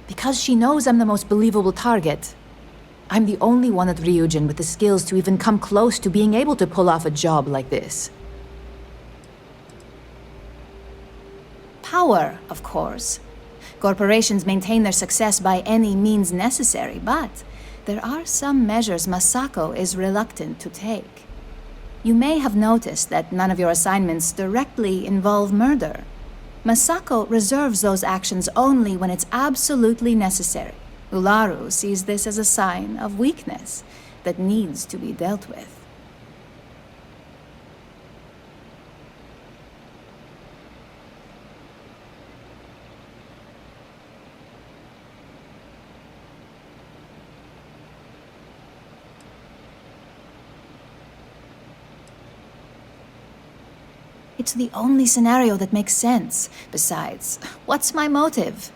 Because she knows I'm the most believable target. I'm the only one at Ryujin with the skills to even come close to being able to pull off a job like this. Power, of course. Corporations maintain their success by any means necessary, but there are some measures Masako is reluctant to take. You may have noticed that none of your assignments directly involve murder. Masako reserves those actions only when it's absolutely necessary. Ularu sees this as a sign of weakness that needs to be dealt with. It's the only scenario that makes sense. Besides, what's my motive?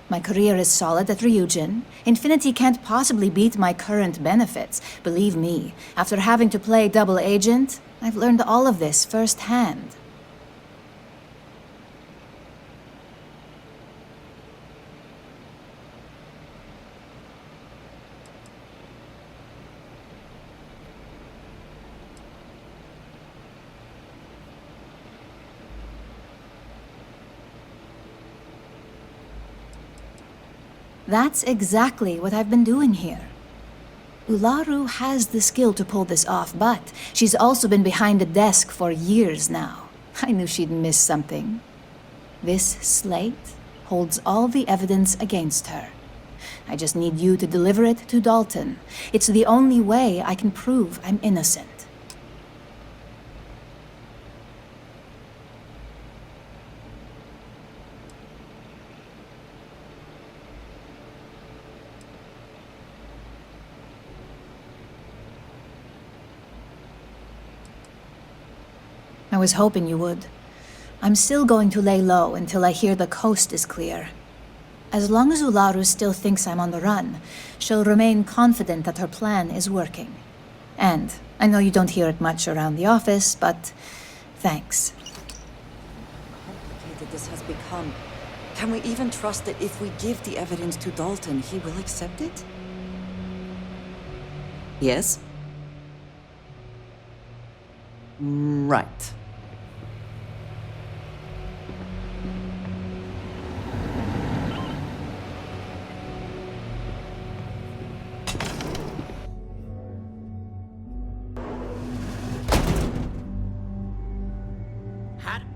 My career is solid at Ryujin. Infinity can't possibly beat my current benefits. Believe me, after having to play double agent, I've learned all of this firsthand. That's exactly what I've been doing here. Ularu has the skill to pull this off, but she's also been behind a desk for years now. I knew she'd miss something. This slate holds all the evidence against her. I just need you to deliver it to Dalton. It's the only way I can prove I'm innocent. I was hoping you would. I'm still going to lay low until I hear the coast is clear. As long as Ularu still thinks I'm on the run, she'll remain confident that her plan is working. And I know you don't hear it much around the office, but thanks. this has become, can we even trust that if we give the evidence to Dalton, he will accept it? Yes? Right.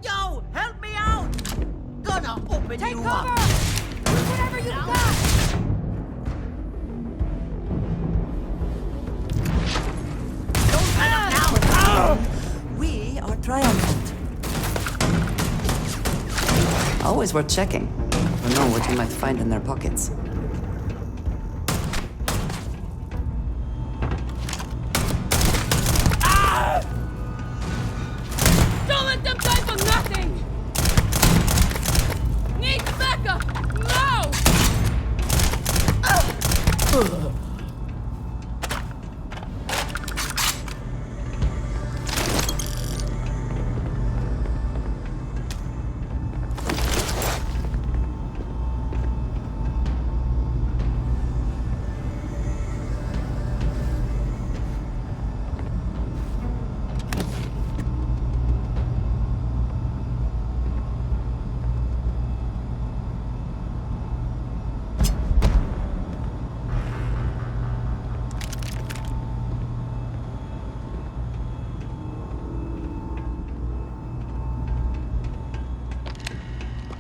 Yo, help me out! Gonna open Take you cover! up. Use whatever you got! Don't let him now! We are triumphant. Always worth checking. Never know what you might find in their pockets. Don't let them die for nothing! Need backup! No!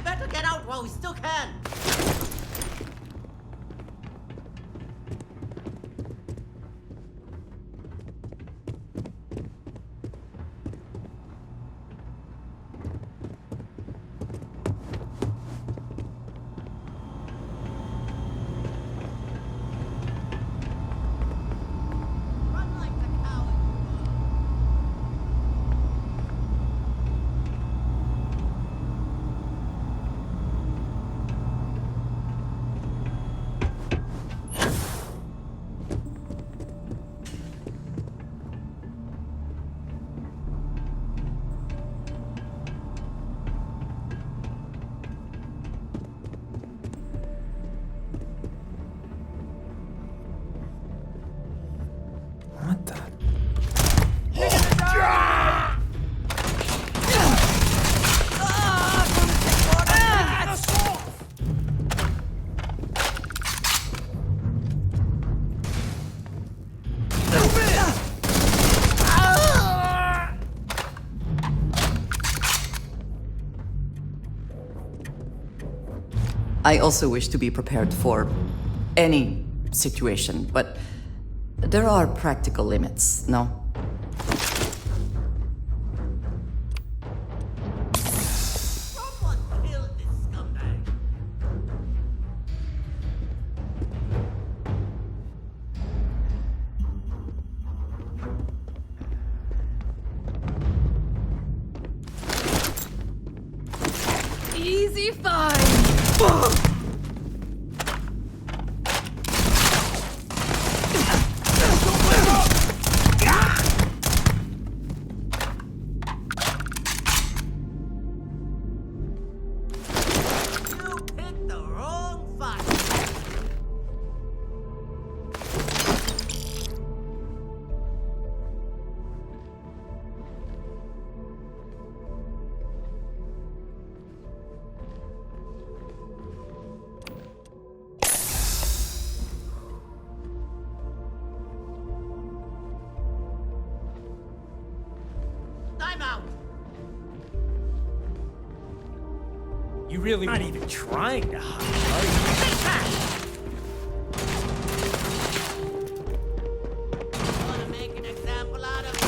Better get out while we still can. Run like the coward you are. What the? I also wish to be prepared for any situation, but there are practical limits, no? Someone killed this scumbag. Easy find! You picked the wrong fight. Time out. You really not even trying to hide, Wanna make an example out of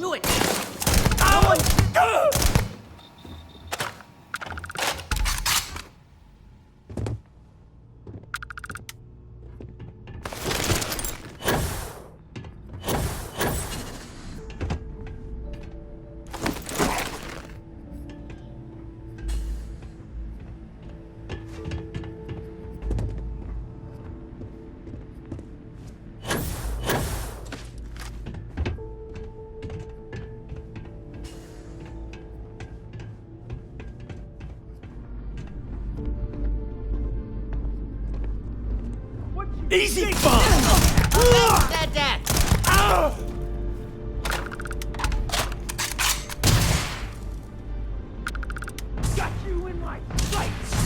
knew it! Ow! Easy bomb! Said that! Got you in my sights!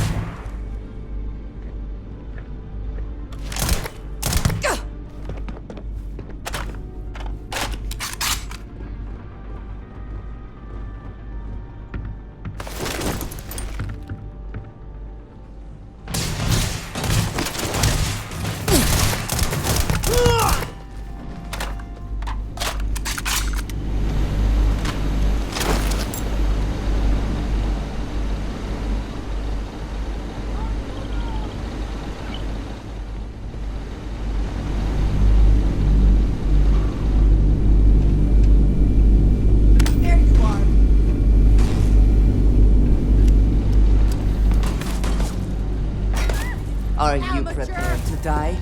Are you prepared to die?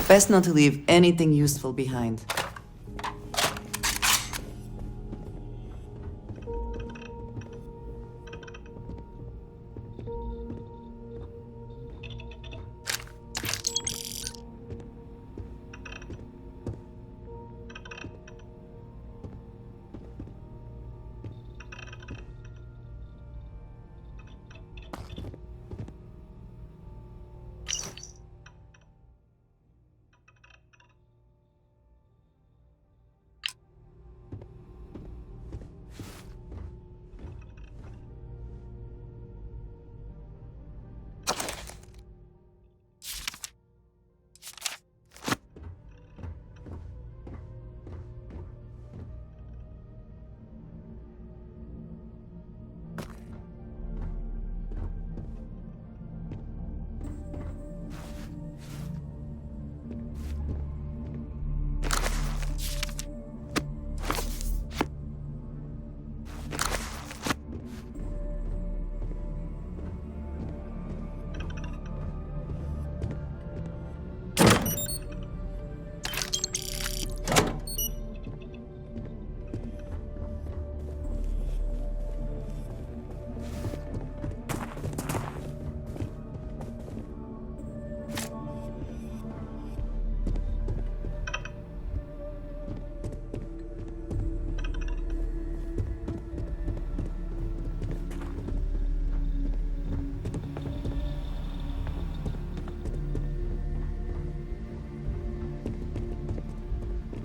Best not to leave anything useful behind.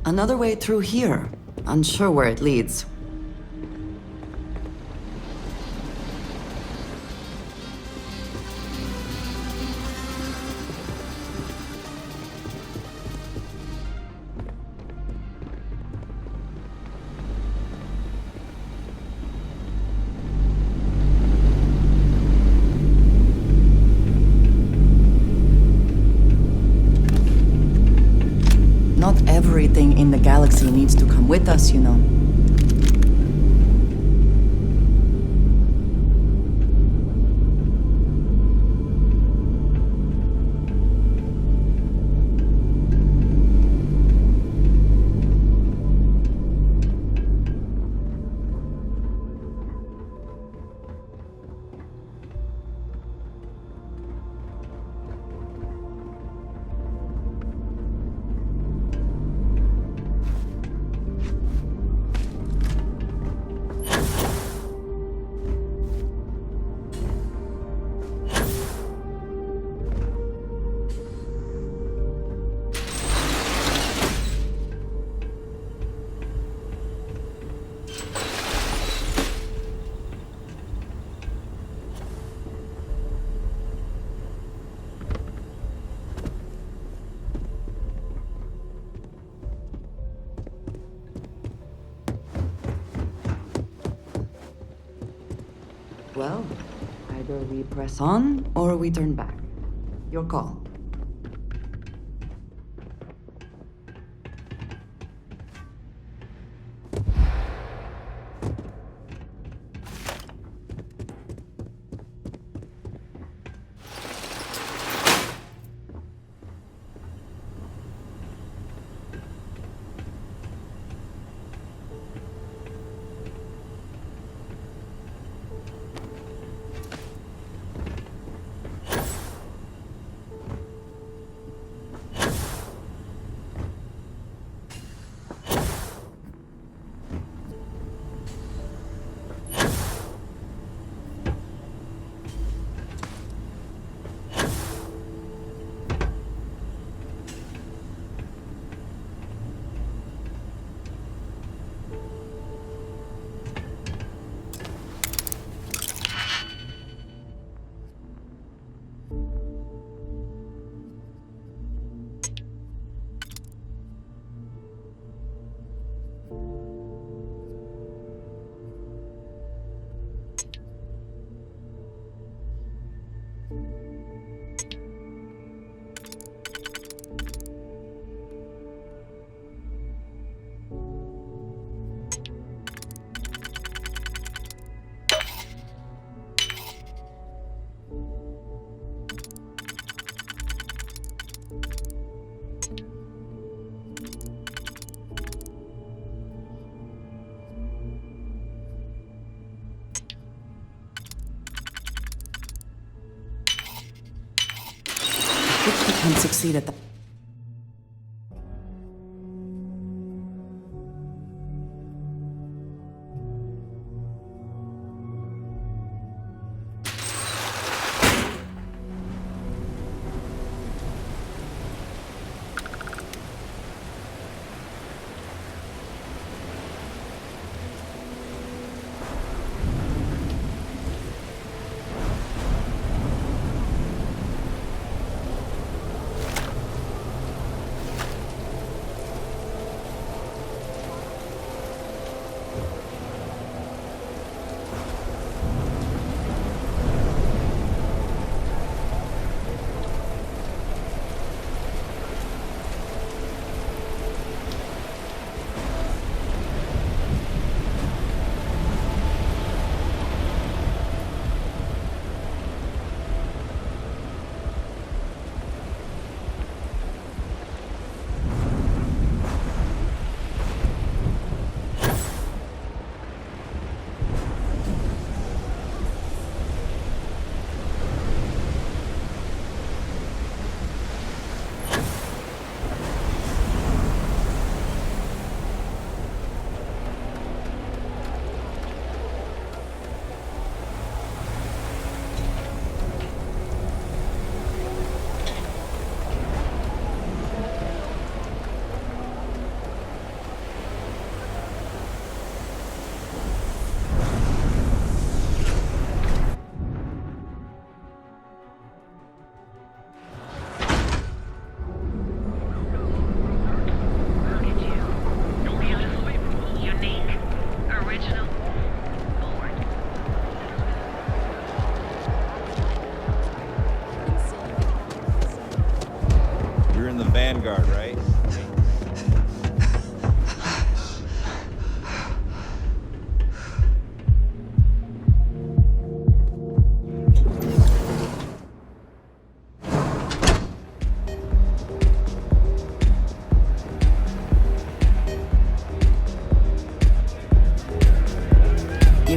Another way through here. Unsure where it leads. Not everything in the galaxy needs to come with us, you know. Well, either we press on or we turn back. Your call. If we can succeed at that.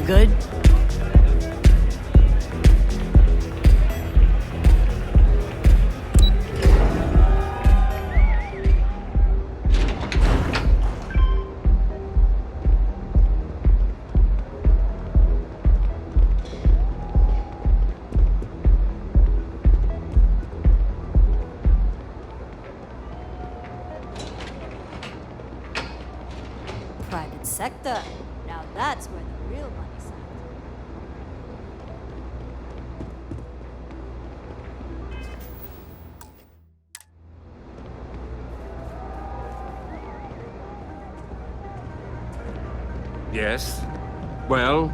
good? Private sector. Now that's where the real money's at. Yes? Well?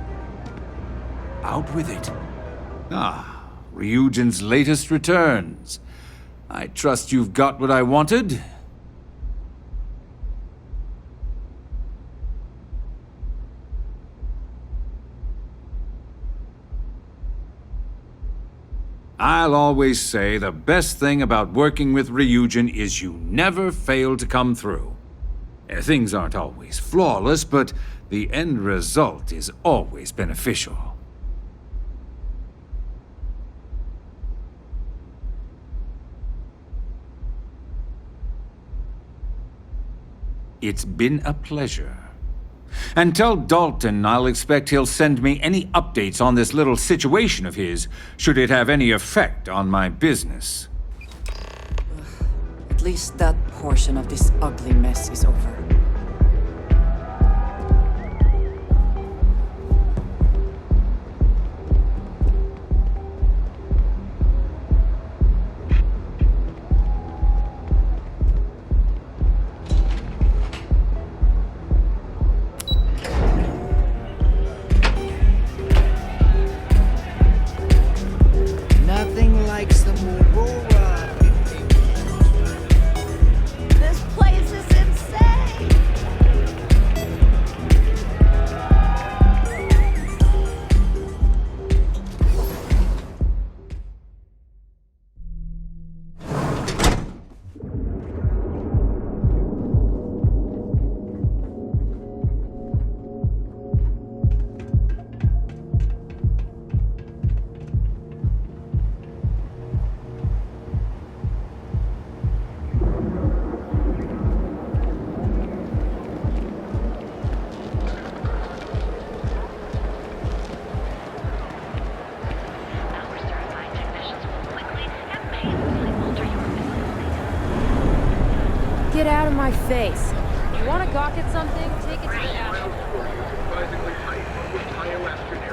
Out with it. Ah, Ryujin's latest returns. I trust you've got what I wanted? I'll always say the best thing about working with Ryujin is you never fail to come through. Things aren't always flawless, but the end result is always beneficial. It's been a pleasure. And tell Dalton I'll expect he'll send me any updates on this little situation of his, should it have any effect on my business. At least that portion of this ugly mess is over. Nothing like some Aurora. This place is insane! Get out of my face. You wanna gawk at something? Take it to the ash. Surprisingly tight with bioastronary